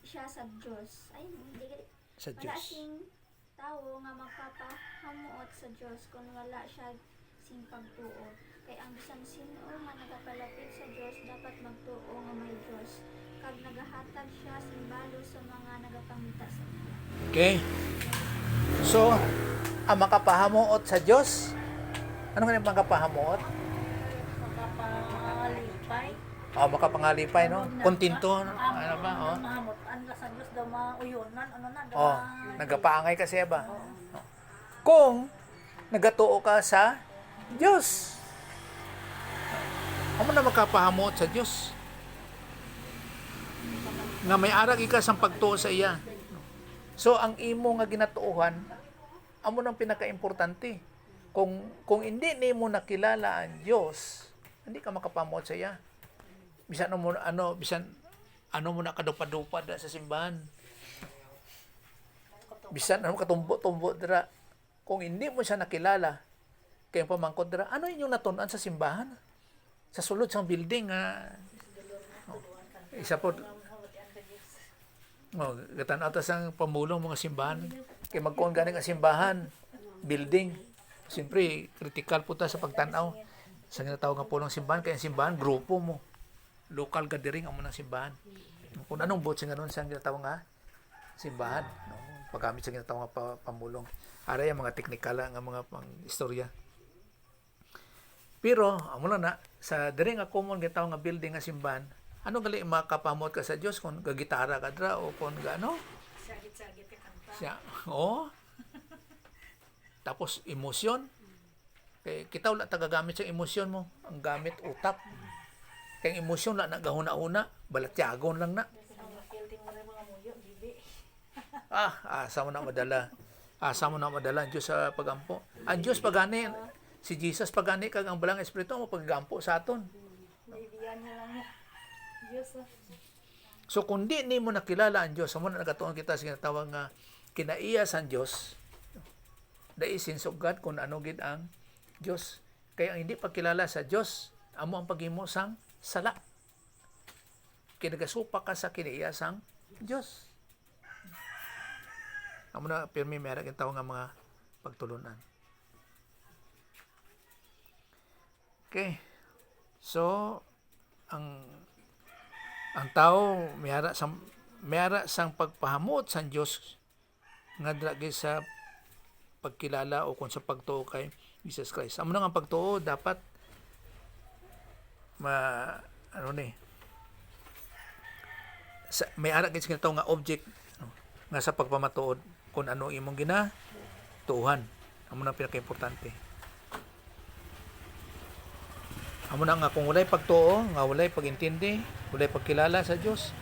siya sa Diyos. Ay, hindi gali. Sa Wala Dios. sing tao nga magpapahamuot sa Diyos kung wala siya sing pagtuo. Kay ang bisan sino nga nagapalapit sa Diyos dapat magtuo nga may Diyos. Kag nagahatag siya sing balo sa mga nagapangita sa iya. Okay? So, ang makapahamuot sa Dios, ano nga yung makapahamuot? Makapangalipay. Makapangalipay, no? Kontinto, ano ba? Mahamot. Ang sa Diyos daw mauyonan. Ano na daw. Nagapaangay kasi ba? Kung nagatuo ka sa Diyos, amo na makapahamuot sa Diyos. Nga may arag ika sa pagtuo sa iya. So, ang imo nga ginatuuhan, amo nang pinaka-importante. Kung hindi nimo nakilala ang Diyos, hindi ka makapahamuot sa iya. Bisan mo na kadupad-dupad sa simbahan. Bisan katumbo-tumbo dira. Kung hindi mo siya nakilala, kaya pamangkot dira, ano inyong natunan sa simbahan? Sa sulod sang building isa po gatan-aw ta sang pamulong mga simbahan kay magkuon gani nga simbahan building, siyempre critical po ta sa pagtan-aw sa ginatawag nga pulong simbahan. Kaya ang simbahan grupo mo, local gathering amo ng simbahan. Kung anong bot sa ganon sa ginatawag nga simbahan, no? Paggamit sa ginatawag nga pamulong, aray ang mga teknikal nga mga pang istorya. Pero amo na sa diri nga common ginatawag nga building nga simbahan, ano gali makapamot ka sa Dios kung gagitara ka dra o kung gaano? Sagit-sagit ka kanta. Siya, tapos emosyon. Kay kita wala tagagamit sa emosyon mo, ang gamit utak. Kay emosyon la nagahuna-una, balatyagon lang na. Ang building mo rin mga muyo, bibi. Asa mo na madala. Asa mo na madala ang Diyos sa pagampo. Ang Diyos pagani, si Jesus pagani kag ang balang espiritu mo paggampo sa aton. Naibiyan niya lang mo. Diyos. So kung di nimo nakilala ang Diyos, amo na nagatuon kita sa ginatawag nga kinaiya sa Diyos. Dai sense of God kung ano gid ang Diyos. Kaya ang hindi pagkilala sa Diyos, amo ang paghimo sang sala. Kinagasupa ka sa kinaiya sang Diyos. Amo na pirmi meron ang tawag nga mga pagtulunan. Okay. So ang tao mayara sang pagpahamot sa Dios nga dragi sa pagkilala o kung sa pagtuo kay Jesus Christ. Amo na nga pagtuo dapat may ara gid sa nga object nga sa pagpamatuod kung ano imong ginatuuhan. Amo na pinaka-importante. Amo na nga kung walay pagtuo, nga walay pagintindi, walay pagkilala sa Dios,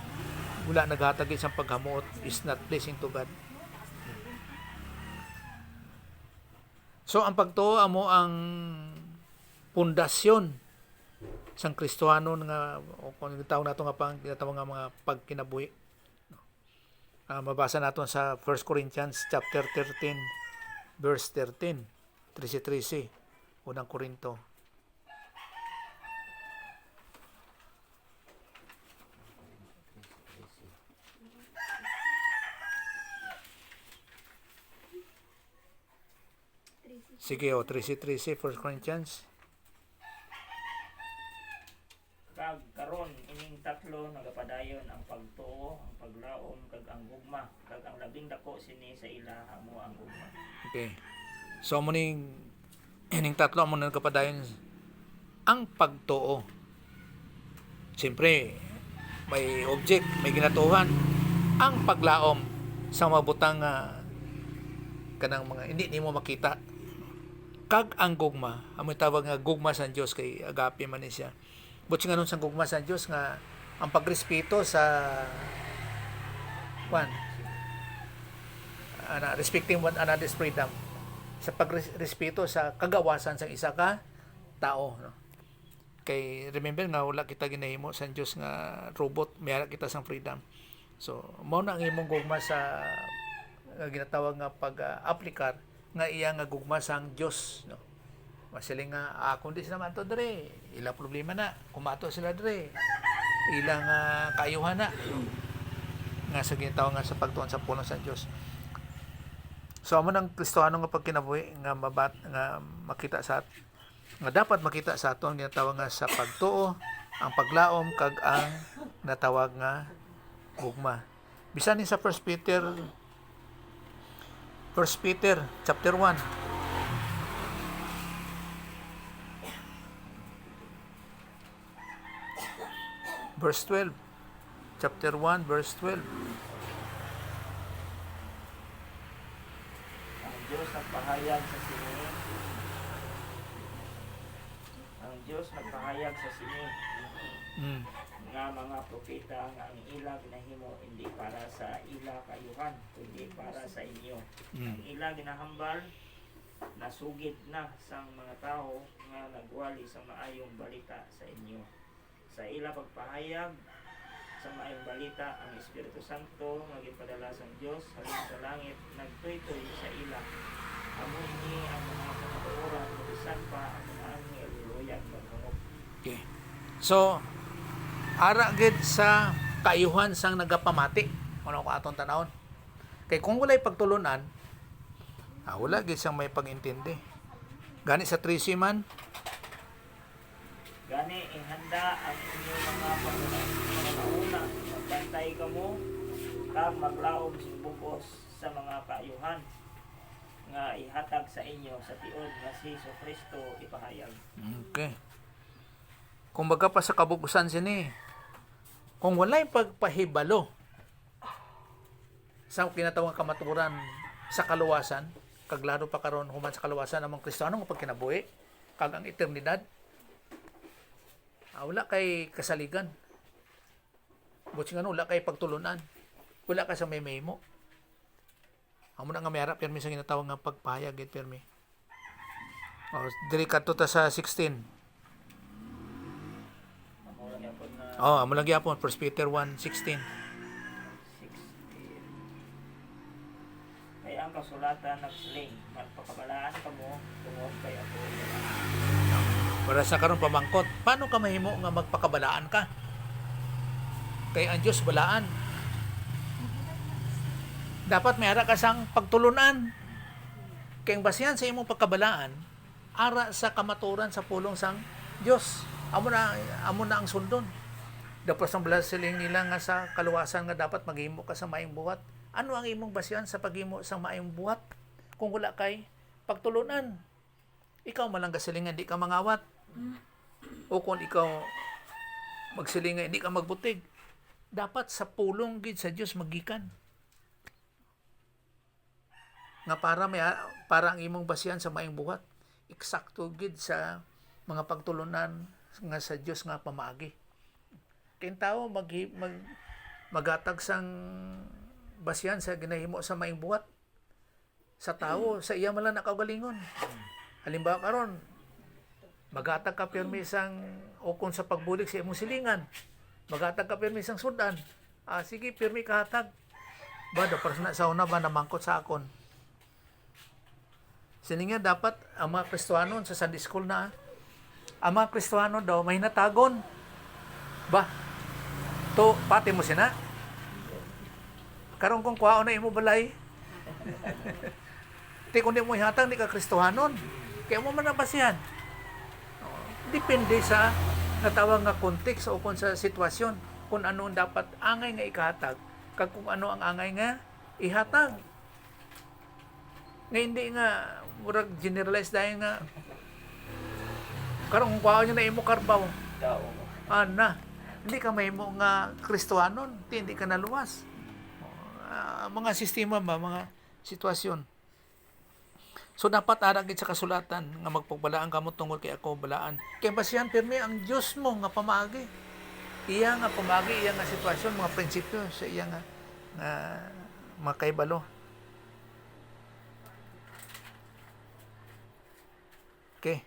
wala naghatag isang paghamuot is not pleasing to God. So ang pagtuo amo ang pundasyon sang Kristohano nga o kung tawag nato nga pang tinatawag nga mga pagkinabuhi. Mabasa naton sa 1 Corinthians chapter 13 verse 13. 13 unang Korinto. Sige, 13 1 Corinthians. Kag karon ining tatlo nagapadayon ang pagtuo, ang paglaom kag ang gugma, kag ang labing dako sini sa ilaha mo ang gugma. Okay. So muning ining tatlo mo nagkapadayon ang pagtuo. Siyempre, may object, may ginatuhan. Ang paglaom sa mabutang kanang mga hindi nimo makita. Kag ang gugma, amo tawag nga gugma sa Dios kay agape man ni siya. But nga nun sa gugma sa Dios nga ang pagrespeto sa respecting one another's freedom, sa pagrespeto sa kagawasan sa isa ka tao, no? Kay remember nga wala kita ginahimo sa Dios nga robot, mayara kita sang freedom. So mao na ang imong gugma sa ginatawag nga pag-aplikar nga iya nga gugma sang Dios, no. Masiling nga kung di sila mato dre, ila problema na. Kumato sila dre, ilang kaayuhan na nga sa ginatawag nga sa pagtuon sa pulong sa Dios. So amo nang Kristiyano nga pagkinabuhi nga nga makita sa nga dapat makita sa aton ginatawag nga sa pagtuo, ang paglaom kag ang natawag nga gugma. Bisan ni sa 1 Peter chapter 1. Verse 12. Chapter 1 verse 12. Ang Diyos nagpahayag sa sini. Ang Diyos nagpahayag sa sini Mm. nga mga propeta nga ang ila ginahimo hindi para sa ila kayuhan kundi para sa inyo. Ang Mm. ila ginahambal nasugid na sang mga tao nga nagwali sa maayong balita sa inyo. Sa ila pagpahayag sa maayong balita, ang Espiritu Santo nga gipadala sa Dios halin sa langit nagtuytoy sa ila. Amo ini ang mga kamatuoran bisan pa ang mga anghel luyag maghangop. Okay. So ara gid sa kaayuhan sang nagapamati. Ano ko atong tanawon? Kay kung walay pagtulunan, wala gid siyang may pag-intindi. Gani sa 13 man, Gani ihanda ang inyong mga pangunauna, magbantay kamo kag maglaom simbugos sa mga kaayuhan nga ihatag sa inyo sa tiod nga si Kristo ipahayag. okay. Kung baga pa sa kabugusan sini, kung walay pagpahibalo sa kinatawang kamaturan sa kaluwasan, kag lalo pa karon human sa kaluwasan among Kristiyano nga pagkinabuhi kag ang eternidad, wala kay kasaligan. Buti nga wala kay pagtulunan. Wala ka sa may mo. Amo na nga may harap permi sa ginatawag nga pagpahayag gid permi. Diri kadto ta sa 16. Amo lang yapon na Amo lang gyapon 1 Peter 1:16. 16. Kay ang kasulatan nagsiling, magpakabalaan kamo tungod kay ako. Para sa karon pamangkot, paano ka mahimo nga magpakabalaan ka? Kay ang Dios balaan. Dapat may ara ka sang pagtulunan. Kay ang basihan sa imong pagkabalaan, ara sa kamaturan sa pulong sang Dios. Amo na ang sundon. Dapat ang blasiling nila nga sa kaluwasan nga dapat maghimo ka sa maayong buhat. Ano ang imong basihan sa paghimo sa maayong buhat kung wala kay pagtulunan? Ikaw malang gasilingan, di ka mangawat. O kung ikaw magsilingan, di ka magbutig. Dapat sa pulong gid sa Dios magikan. Nga para ang imong basihan sa maayong buhat, eksakto gid sa mga pagtulunan nga sa Dios nga pamaagi. Kaya tao magatag sang basihan sa ginahimo sa maayong buhat. Sa tao, sa iya man lang nakaugalingon. Halimbawa karon, magatag ka pirmi sang o kung sa pagbulig sa imong silingan, magatag ka pirmi sang sudan. Sige, pirmi ka hatag. Ba, dapat na sa una ba namangkot sa akon? Sininga dapat ang mga Kristiyano sa Sunday School na, ang mga Kristiyano daw may natagon. Ba, to pati mo sina. Karon kung kuhaon na imo balay. Ti kung di mo ihatag, di ka Kristohanon. Kaya mo man nabasihan. Depende sa natawag nga context o kung sa sitwasyon kung ano ang dapat angay nga ikahatag kag kung ano ang angay nga ihatag. Nga hindi nga murag generalize dahil nga karong kung kuhaon nyo na imo karbaw. Hindi ka mahimo nga Kristohanon, hindi ka naluwas. Mga sistema ba, mga sitwasyon. So dapat aragid sa kasulatan nga magpagbalaan kamo tungod kay ako balaan. Kay basihan pirmi ang Dios mo nga pamaagi. Iya nga pamaagi, iya nga sitwasyon, mga prinsipyo sa iya nga makaibalo. Okay.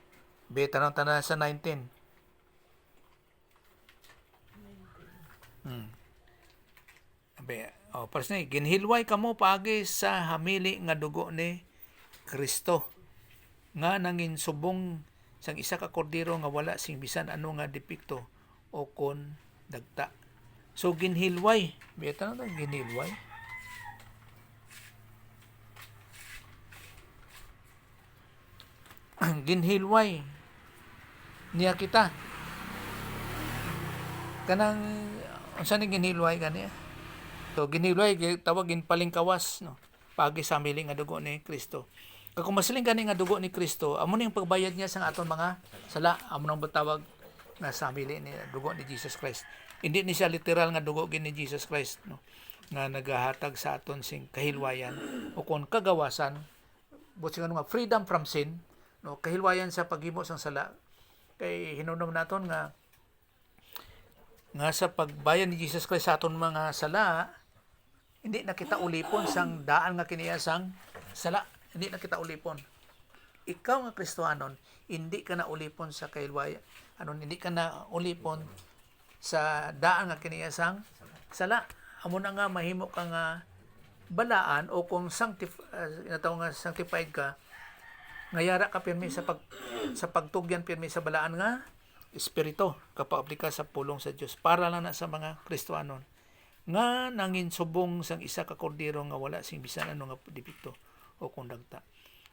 Tanong sa 19. Personally, ginhilway kamo paagi sa hamili nga dugo ni Kristo nga nangin subong sang isa ka kordero nga wala sing bisan ano nga depekto o kon dagta. So ginhilway, beta na ginhilway. Ginhilway niya kita. Kanang unsa ni ginhilway kaniya? So ginhilway tawag ginpalingkawas no. Pagi sa miling nga dugo ni Kristo. Kung masiling gani nga dugo ni Kristo, amo ning pagbayad niya sa aton mga sala, amo nang batawag na samili ni dugo ni Jesus Christ. Hindi ni siya literal nga dugo ni Jesus Christ no, nga nagahatag sa aton sing kahilwayan o kon kagawasan, buti nga freedom from sin, no, kahilwayan sa paghimo sang sala. Kay hinumdum naton nga sa pagbayad ni Jesus Christ sa aton mga sala, hindi na kita ulipon sang daan nga kiniya sang sala. Hindi na kita ulipon. Ikaw nga Kristohanon, hindi ka na ulipon sa kahilwayan. Hindi ka na ulipon sa daan nga kiniya sang sala. Amo na nga mahimo ka nga balaan o kung sanctified ka, ngayara ka pirmi sa pagtugyan pirmi sa balaan nga espiritu kapag aplika sa pulong sa Dios para lang na sa mga Kristohanon nga nangin subong sang isa ka kordero nga wala sing bisan ano nga depekto o kundagta.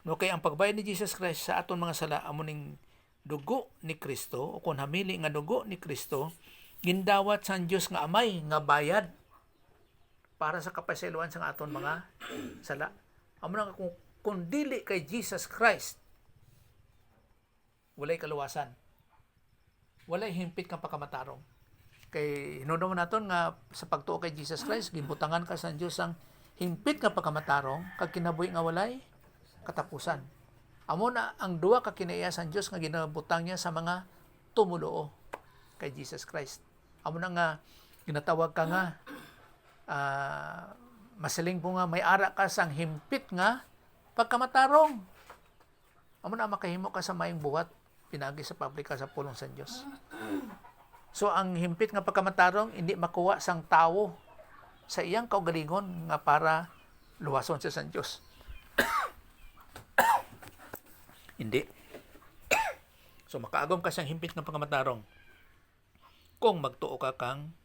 No, kay ang pagbayad ni Jesus Christ sa aton mga sala amo ning dugo ni Kristo o kun hamili nga dugo ni Kristo gindawat sa Dios nga Amay nga bayad para sa kapasayloan sa aton mga sala. Amo na kung dili kay Jesus Christ walay kaluwasan. Walay himpit kang pagkamatarong. Kay hinudom naton nga sa pagtuo kay Jesus Christ ginbutangan ka sa Dios ang himpit nga pagkamatarong kag kinabuhi nga walay katapusan. Amo na ang duwa ka kinaiyasan Dios nga ginabutang niya sa mga tumuluo kay Jesus Christ. Amo na nga ginatawag ka nga masiling po nga may ara ka sang himpit nga pagkamatarong. Amo na makahimo ka sa maayong buhat pinagi sa pabrika sa pulong sa Dios. So ang himpit nga pagkamatarong hindi makuha sang tawo sa iyang kaugalingon nga para luwason siya sa Diyos. Hindi. So makaagom ka siyang himpit ng pagkamatarong kung magtuo ka kang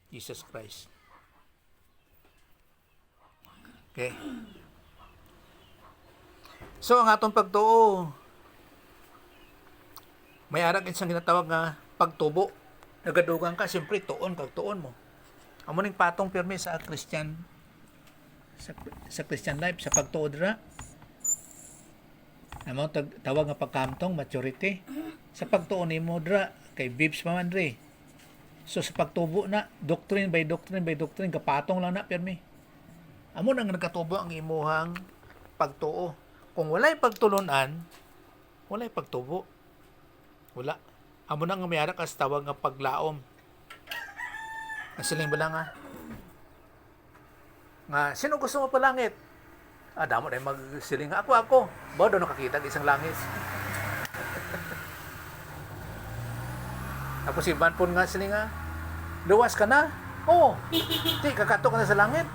Jesus Christ. Okay. So ang atong pagtuo may arag isang ginatawag nga pagtubo. Nagadugang ka, siyempre tuon kag tuon mo. Amo ning patong pirmi sa Christian sa Christian life sa pagtuo dira. Amo tawag nga pagkamtong maturity sa pagtuo nimo dira kay bibs man dre. So sa pagtubo na doctrine by doctrine kapatong lang na pirmi. Amo nang nagkatubo ang imuhang pagtuo. Kung walay pagtulunan, walay pagtubo. Wala. Amo nang mayara ka sa tawag nga paglaom. Siling ba lang nga sino gusto mo palangit? Damo na magsiling nga ako. Ba doon nakakita ng isang langit. Tapos si Banpon nga siling nga luwas ka na? Oo. Di kakato ka na sa langit.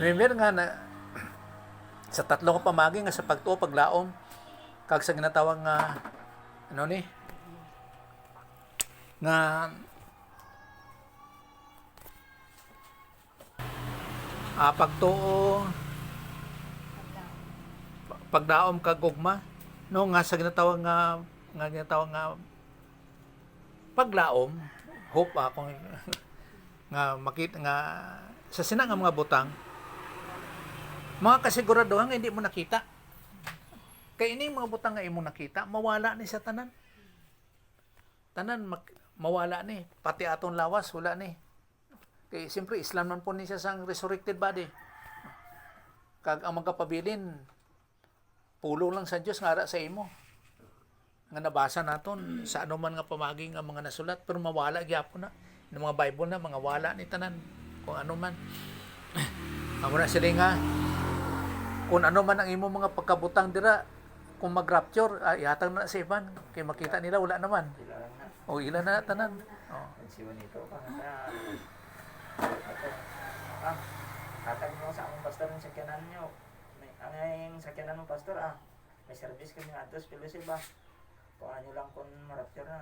Remember nga na sa tatlong pamagi nga sa pagtuo paglaom kag sa ginatawag nga nga pagtuo pagdaom kag gugma no nga sa ginatawag nga paglaom hope kung nga makita nga sa sinang mga butang mga kasiguraduhan nga hindi mo nakita kay ini mga butang nga imo nakita mawala ni sa tanan mawala ni pati aton lawas wala ni kay siyempre Islam man po ni siya sang resurrected body kag ang magkapabilin pulo lang sa Dios nga ara sa imo nga nabasa naton sa anuman nga pamagi nga mga nasulat pero mawala gyapon na ng mga Bible na mga wala ni tanan kung ano man amo na sila nga kung ano man ang imo mga pagkabutang dira kung mag-rapture ihatag na sa iban kay makita nila wala naman o ilan na tanan Hatag mo sa among pastor ng sakyanan nyo. Ang sakyanan mo pastor may service kami nga atos pilusi ba? Kuha nyo lang kung marapture na.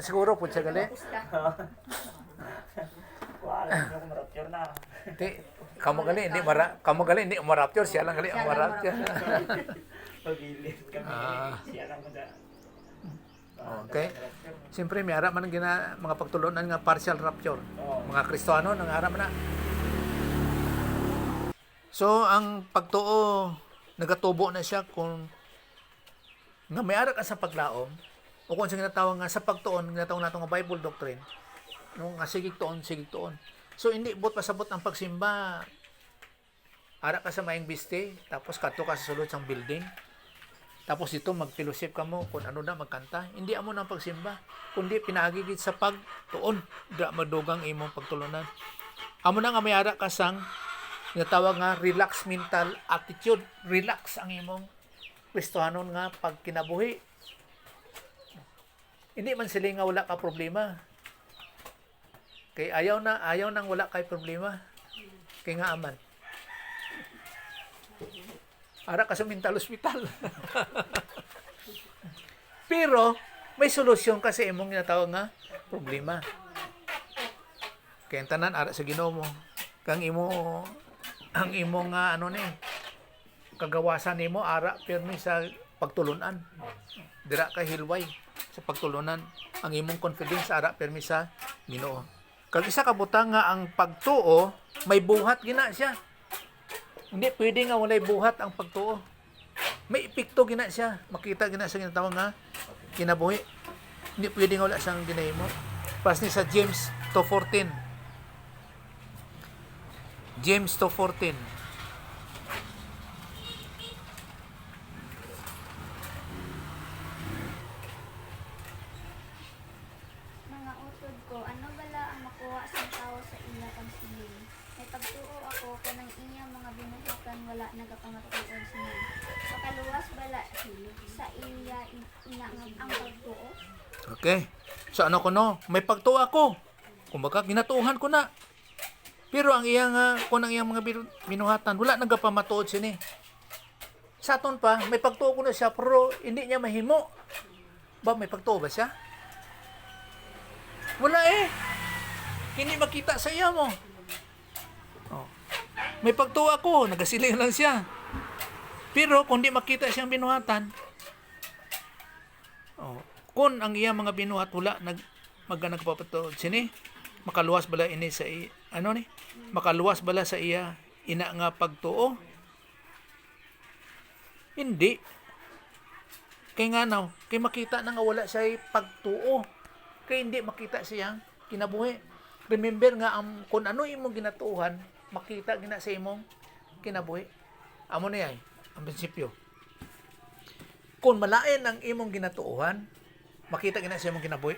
Siguro po siya gali. Kuha lang nyo kung marapture na. Kamu gali hindi umarapture, siya lang gali umarapture. Pabilis kami. Siya lang kung Okay. Siyempre may harap man ang mga pagtulunan nga partial rapture. Mga Kristiyano nang harap na. So ang pagtuo nagatubo na siya kung nga may ara ka sa paglaom o kung sa ginatawag nga sa pagtuon, ginatawag nato nga Bible doctrine, no, nga sigig tuon. So hindi bot pasabot ang pagsimba. Ara ka sa maing biste, tapos kadto ka sa sulod sang building. Tapos dito mag-fellowship ka mo kung ano na magkanta. Hindi amo nang pagsimba, kundi pinaagigit sa pagtuon. Da madugang imong pagtulunan. Amo na nga may ara ka sang ginatawag nga relax mental attitude. Relax ang imong Kristohanon nga pagkinabuhi. Hindi man sila nga wala ka problema. Kay ayaw nang wala kay problema. Kay nga aman. Ara ka sa mental hospital. Pero may solusyon kasi imong ginatawag nga problema. Kaya tanan ara sa Ginoo mo. Ang imong kagawasan nimo ara pirmi sa pagtulunan. Dira ka hilway sa pagtulunan. Ang imong confidence ara pirmi sa Ginoo. Kag isa ka butang nga ang pagtuo may buhat gina siya. Hindi pwede nga walay buhat ang pagtuo. May epekto gina siya. Makita gina sa ginatawag nga kinabuhi. Hindi pwede nga wala siyang ginahimo. Pas ni sa James 2:14. James 2:14. Mga utod ko, ano bala ang makuha sa tao sa iya pagsiling? May pagtuo ako kanang iya mga binuhatan wala nagapamatuod sini. Makaluwas bala sa iya inaangag ang pagtuo? Okay. So ano ko no? May pagtuo ako. Kumbaga ginatuuhan ko na. Pero ang iyang kung ang iyang mga binuhatan wala nagapamatuod sini. Sa aton pa may pagtuo ko na siya pero hindi niya mahimo. Ba may pagtuo ba siya? Wala eh. Hindi makita sa iya mo. Oh. May pagtuo ako, nagasiling lang siya. Pero kung di makita siyang binuhatan, kung ang iyang mga binuhat wala nagpapatuod sini, makaluwas bala ini sa makaluwas bala sa iya ina nga pagtuo? Hindi. Kay nga now, kay makita na nga wala siya pagtuo. Kay hindi makita siyang kinabuhi. Remember nga kung ano imong ginatuuhan, makita gina sa imong kinabuhi. Amo na yan, ang prinsipyo. Kung malain ang imong ginatuuhan, makita gina sa imong kinabuhi.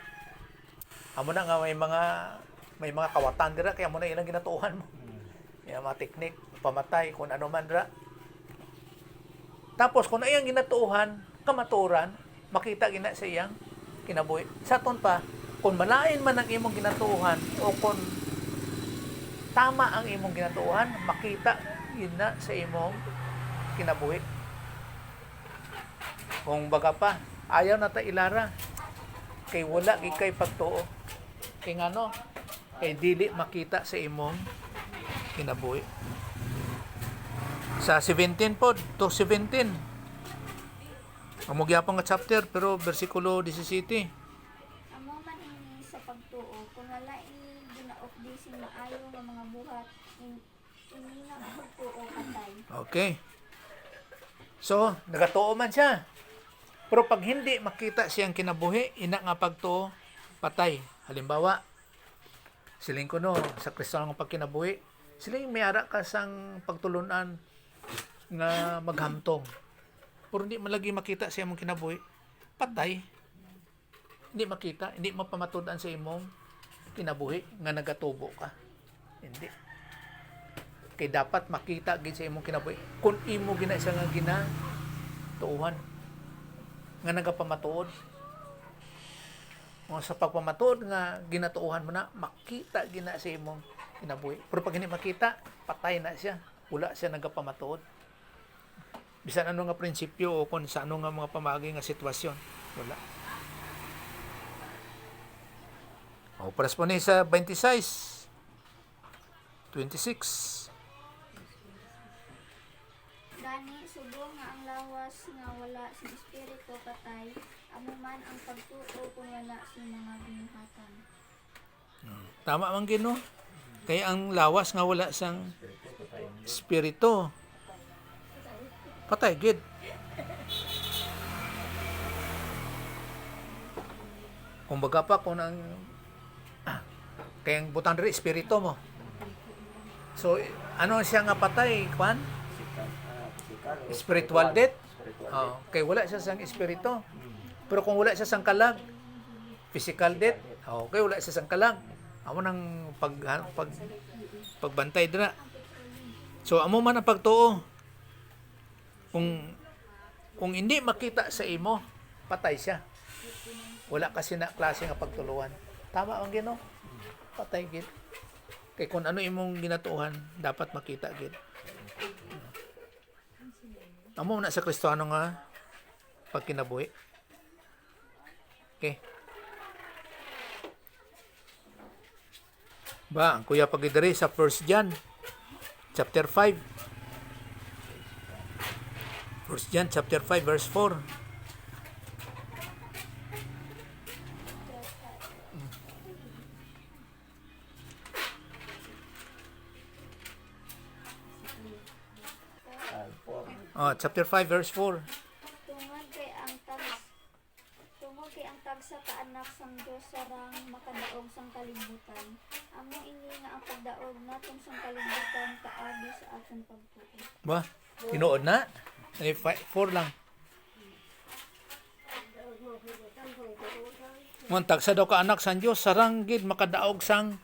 Amo na nga may mga kawatan dira kaya amo na ilang ginatuuhan mo. Yung mga teknik, pamatay, kung ano man dira. Tapos kung iyang ginatuuhan, kamaturan, makita gina sa iyang kinabuhi. Sa aton pa, kung malain man ang imong ginatuuhan o kung tama ang imong ginatuuhan, makita gina sa imong kinabuhi. Kung baga pa, ayaw na ta ilara. Kay wala kay pagtuo. Kay ngano? Kay dili makita sa imong kinabuhi. Sa 17 po, to 17. Amo gyapon nga chapter pero bersikulo 17. Amo man ini sa pagtuo, kung wala ginaok di sing maayo nga mga buhat, ini na pagtuo patay. Okay. So, nagatuo man siya. Pero pag hindi makita siyang kinabuhi, ina nga pagtuo, patay. Halimbawa, siling ko no, sa Kristo nga pagkinabuhi, siling may ara ka sang pagtulunan nga maghamtong. Pero hindi malagi makita sa imong kinabuhi, patay. Hindi makita, hindi mapamatudan sa imong kinabuhi nga nagatubo ka. Hindi. Kay dapat makita gid sa imong kinabuhi kung imo gina siya nga ginatuuhan nga nagapamatuod. Kung sa pagpamatuod nga ginatuuhan mo na, makita gina sa imong kinabuhi. Pero pag hindi makita, patay na siya. Wala siya nagapamatuod. Bisan ano nga prinsipyo o kung sa ano nga mga pamagi nga sitwasyon. Wala. O, paras po ni sa 26. 26. Gani, subo nga ang lawas nga wala si espiritu patay, amo man ang pagtuo kung wala si mga binuhatan. Tama man gino. Kaya ang lawas nga wala sang espiritu. Patay, gid. Kumbaga pa kung ang kayang butang diri espiritu mo. So ano siya nga patay, kwan? Spiritual death. Oh, kay wala siya sang espiritu. Pero kung wala siya sang kalag, physical death. Oh, kay wala siya sang kalag. Amo nang pagbantay dira. So amo man ang pagtuo. Kung hindi makita sa imo, patay siya. Wala kasi na klase nga pagtuluan. Tama ang Ginoo. Patay gid. Kay kung ano imong ginatuhan, dapat makita gid. Amo na sa Kristiyano nga pagkinabuhi. Okay. Ba, ang kuya pagidari sa 1 John chapter 5. 1 John chapter 5 verse 4. Oh, chapter 5 verse 4. Tungod kay ang tag sa kaanak sang Dios sarang makadaog sang kalibutan. Amo ini nga ang pagdaog naton sang kalibutan kaagi sa aton pagtuo. Ba, tinuod na. 4 lang. Muntag sa daw ka anak sang Dios sarang gid makadaog sang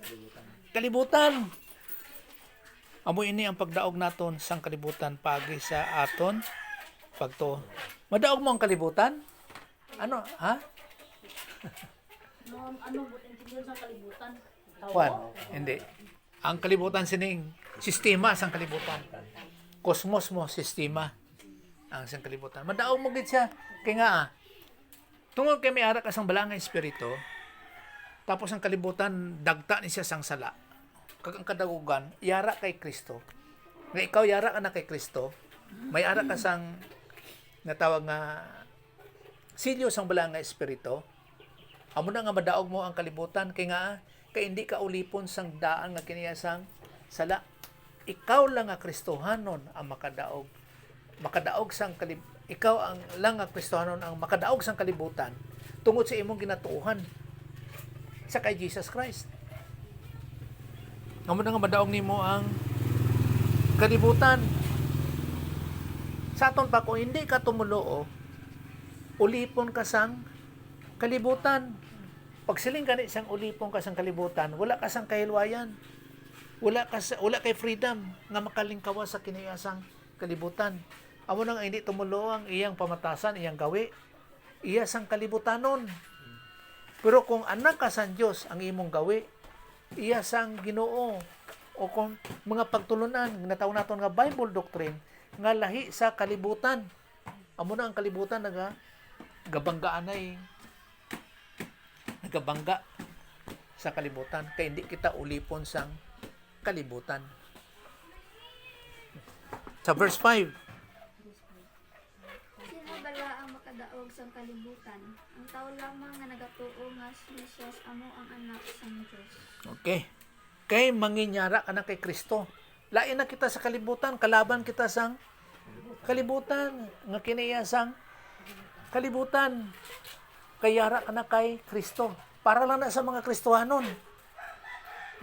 kalibutan. Amo ini ang pagdaog naton sang kalibutan pagi sa aton pagtuo. Madaog mo ang kalibutan? Ano, ha? Ano butin sa kalibutan? Juan, hindi. Ang kalibutan sining sistema sang kalibutan. Kosmos mo sistema ang sang kalibutan. Madaog mo gid siya kay nga tungod kay may ara ka sang balangay espiritu. Tapos ang kalibutan dagta ni siya sang sala. Kag ang kadagugan yara kay Kristo. Nga ikaw yara ka na kay Kristo, may ara ka sang natawag nga silyo sang balangay espiritu. Amo na nga madaog mo ang kalibutan kay nga kay hindi ka ulipon sang daan nga kiniyasang sala. Ikaw lang nga Kristohanon ang makadaog. Makadaog sang ikaw ang lang nga Kristohanon ang makadaog sang kalibutan tungod sa imong ginatuuhan sa kay Jesus Christ. Amo na nga madaog nimo ang kalibutan. Sa aton pa kung hindi ka tumulo, ulipon ka sang kalibutan. Pag siling gani sang ulipon ka sang kalibutan, wala ka sang kahilwayan. Wala kay freedom nga makalingkawa sa kiniyasang kalibutan. Amo nang hindi tumulo ang iyang pamatasan, iyang gawi, iya sang kalibutanon. Pero kung anak ka sa Dios ang imong gawi, iya sang Ginoo o kung mga pagtulunan natawag naton nga Bible doctrine nga lahi sa kalibutan. Amo na ang kalibutan nagabanggaan ay nagabangga sa kalibutan kay hindi kita ulipon sang kalibutan. Sa verse 5. Sino bala ang makadaog sang kalibutan? Ang tao lamang nga nagatuo nga si Jesus amo ang anak sang Dios. Okay. Kay manginyara ka na kay Kristo. Lain na kita sa kalibutan, kalaban kita sang kalibutan, nga kiniya sang kalibutan. Kayara ka na kay Kristo. Para lang na sa mga Kristohanon.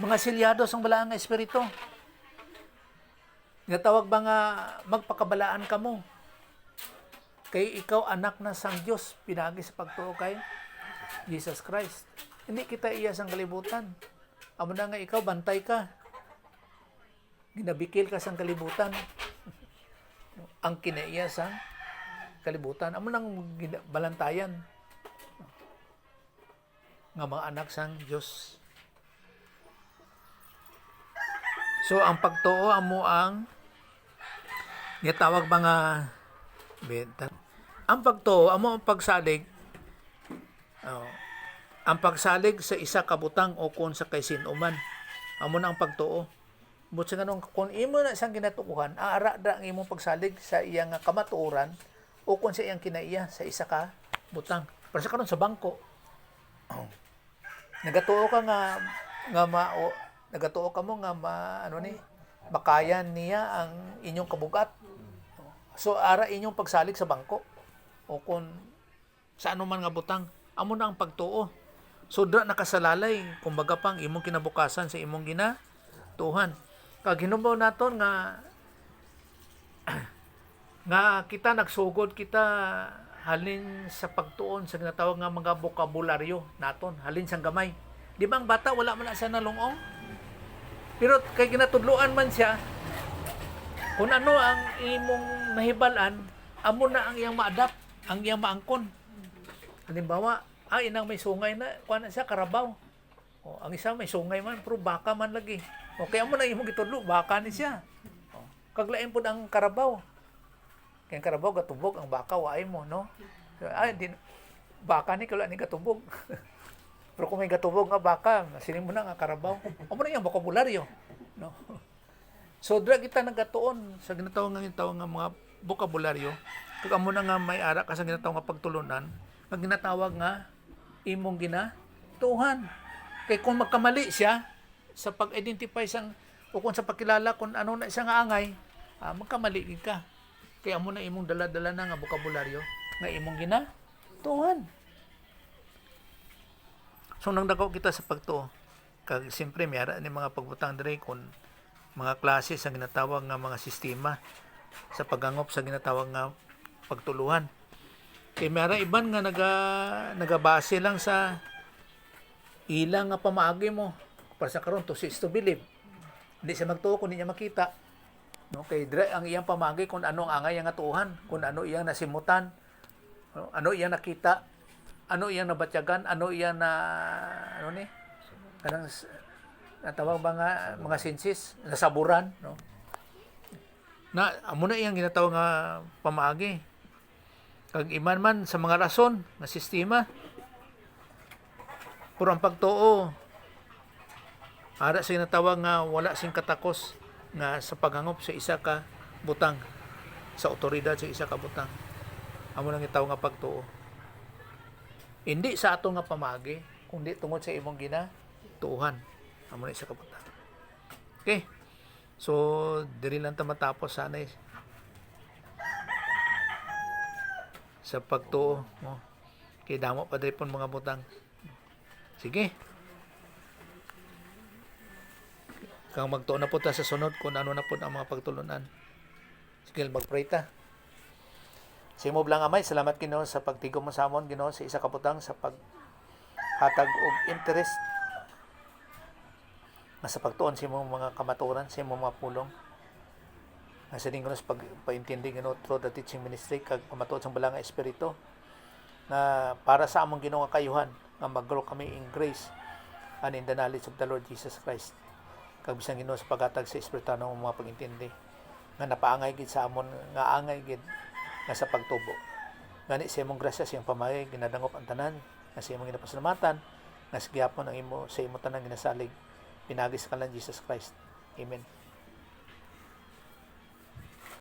Mga silyado sang balaang nga espiritu. Natawag ba nga magpakabalaan ka mo? Kay ikaw anak na sang Diyos, pinagi sa pagtuo kay Jesus Christ. Hindi kita iya sang kalibutan. Amo na nga ikaw, bantay ka. Ginabikil ka sang kalibutan. Ang kinaiya sang kalibutan. Amo nang balantayan. Nga mga anak sang Diyos. So ang pagtuo amo ang gitawag mga benta. Ang pagtuo amo ang pagsalig. Oh, ang pagsalig sa isa ka butang o kon sa kay sinuman. Amo na ang pagtuo. But sa ganun, kung imo na siyang ginatukuhan, aara da ang imong pagsalig sa iyang kamatuoran o kung sa iyang kinaiya sa isa ka butang. Pero sa karon sa bangko, nagatuo ka nagatuo ka mo nga makayan niya ang inyong kabugat. So ara inyong pagsalig sa bangko o kung sa anuman nga butang, amo na ang pagtuo. So da nakasalalay kumbaga pang imong kinabukasan sa imong ginatuhan. Kag hinubaw naton nga kita nagsugod kita halin sa pagtuon sa ginatawag nga mga bokabularyo naton, halin sang gamay. Di ba ang bata wala man na siya nalungong? Pero kay ginatudloan man siya, kung ano ang imong nahibalan, amo na ang iyang ma-adapt, ang iyang maangkon. Halimbawa, inang may sungay na, kuha na siya, karabaw. O, ang isa may sungay man, pero baka man lagi. O, kaya mo na imong gitudlo, baka ni siya. O, kaglain po ang karabaw. Kaya ang karabaw, gatubog, ang baka, waay mo, no? So, baka ni, kala ni gatubog. Pero kung may gatubog nga baka, sinin mo na nga karabaw. O mo na yung bokabularyo. No? So, dra kita nagatuon sa ginatawag nga mga bokabularyo. Kag amo na nga may ara ka sa ginatawag nga pagtulunan, ang ginatawag nga imong ginatuhan. Kay kung magkamali siya sa pag-identify sang o kung sa pakilala kung ano na siya nga angay, magkamali gid ka. Kaya amo na imong dala-dala na nga bokabularyo nga imong ginatuhan. So nang dako kita sa pagtuo, kag siyempre may ara ni mga pagbutang dire kun mga klase sa ginatawag nga mga sistema sa pagangop sa ginatawag nga pagtuluhan. Kay may ara iban nga nagabase lang sa ilang nga pamaagi mo para sa karon to to believe. Hindi siya magtuo kung hindi niya makita. No, kay dire ang iyang pamaagi kung ano ang angay nga tuuhan, kung ano iyang nasimutan, no, ano iyang nakita, ano iyang nabatyagan, ano iyang kanang natawag mga senses, nasaburan, no? Na amo na iyang ginatawag nga pamaagi. Kag iman man sa mga rason nga sistema. Pero ang pagtuo ara sa ginatawag nga wala sing katakos nga sa paghangop sa isa ka butang, sa otoridad sa isa ka butang. Amo nang gitawag nga pagtuo. Hindi sa ato nga pamagi, kundi tungod sa imong ginatuhan. Amo na isa ka butang. Okay. So, diri lang ta matapos sana sa pagtuo, no? Kay damo pa diri pon mga butang. Sige. Kang magtuon na po ta sa sunod kung ano na po ang mga pagtulunan. Sige, mag-pray ta. Sa imo blang Amay, salamat Ginoo sa pagtigom mo sa amon, Ginoo, sa isa ka butang sa paghatag og interest nga sa pagtuon sa imong mga kamatuoran, sa imong mga pulong. Nga sa dinggo sa pagpaintindi Ginoo through the teaching ministry kag pamatuod sa balang nga espiritu na para sa among Ginoo nga kayuhan nga mag-grow kami in grace and in the knowledge of the Lord Jesus Christ. Kag bisan Ginoo sa paghatag sa espiritu ng mga pagintindi nga napaangay gid sa amon nga angay gid nga sa pagtubo. Gani sa imong grasya sa imong pamagay ginadangop ang tanan nga sa imong ginapasalamatan nga sa gihapon ang imo sa imo tanan ginasalig pinagi sa kalan Jesus Christ. Amen.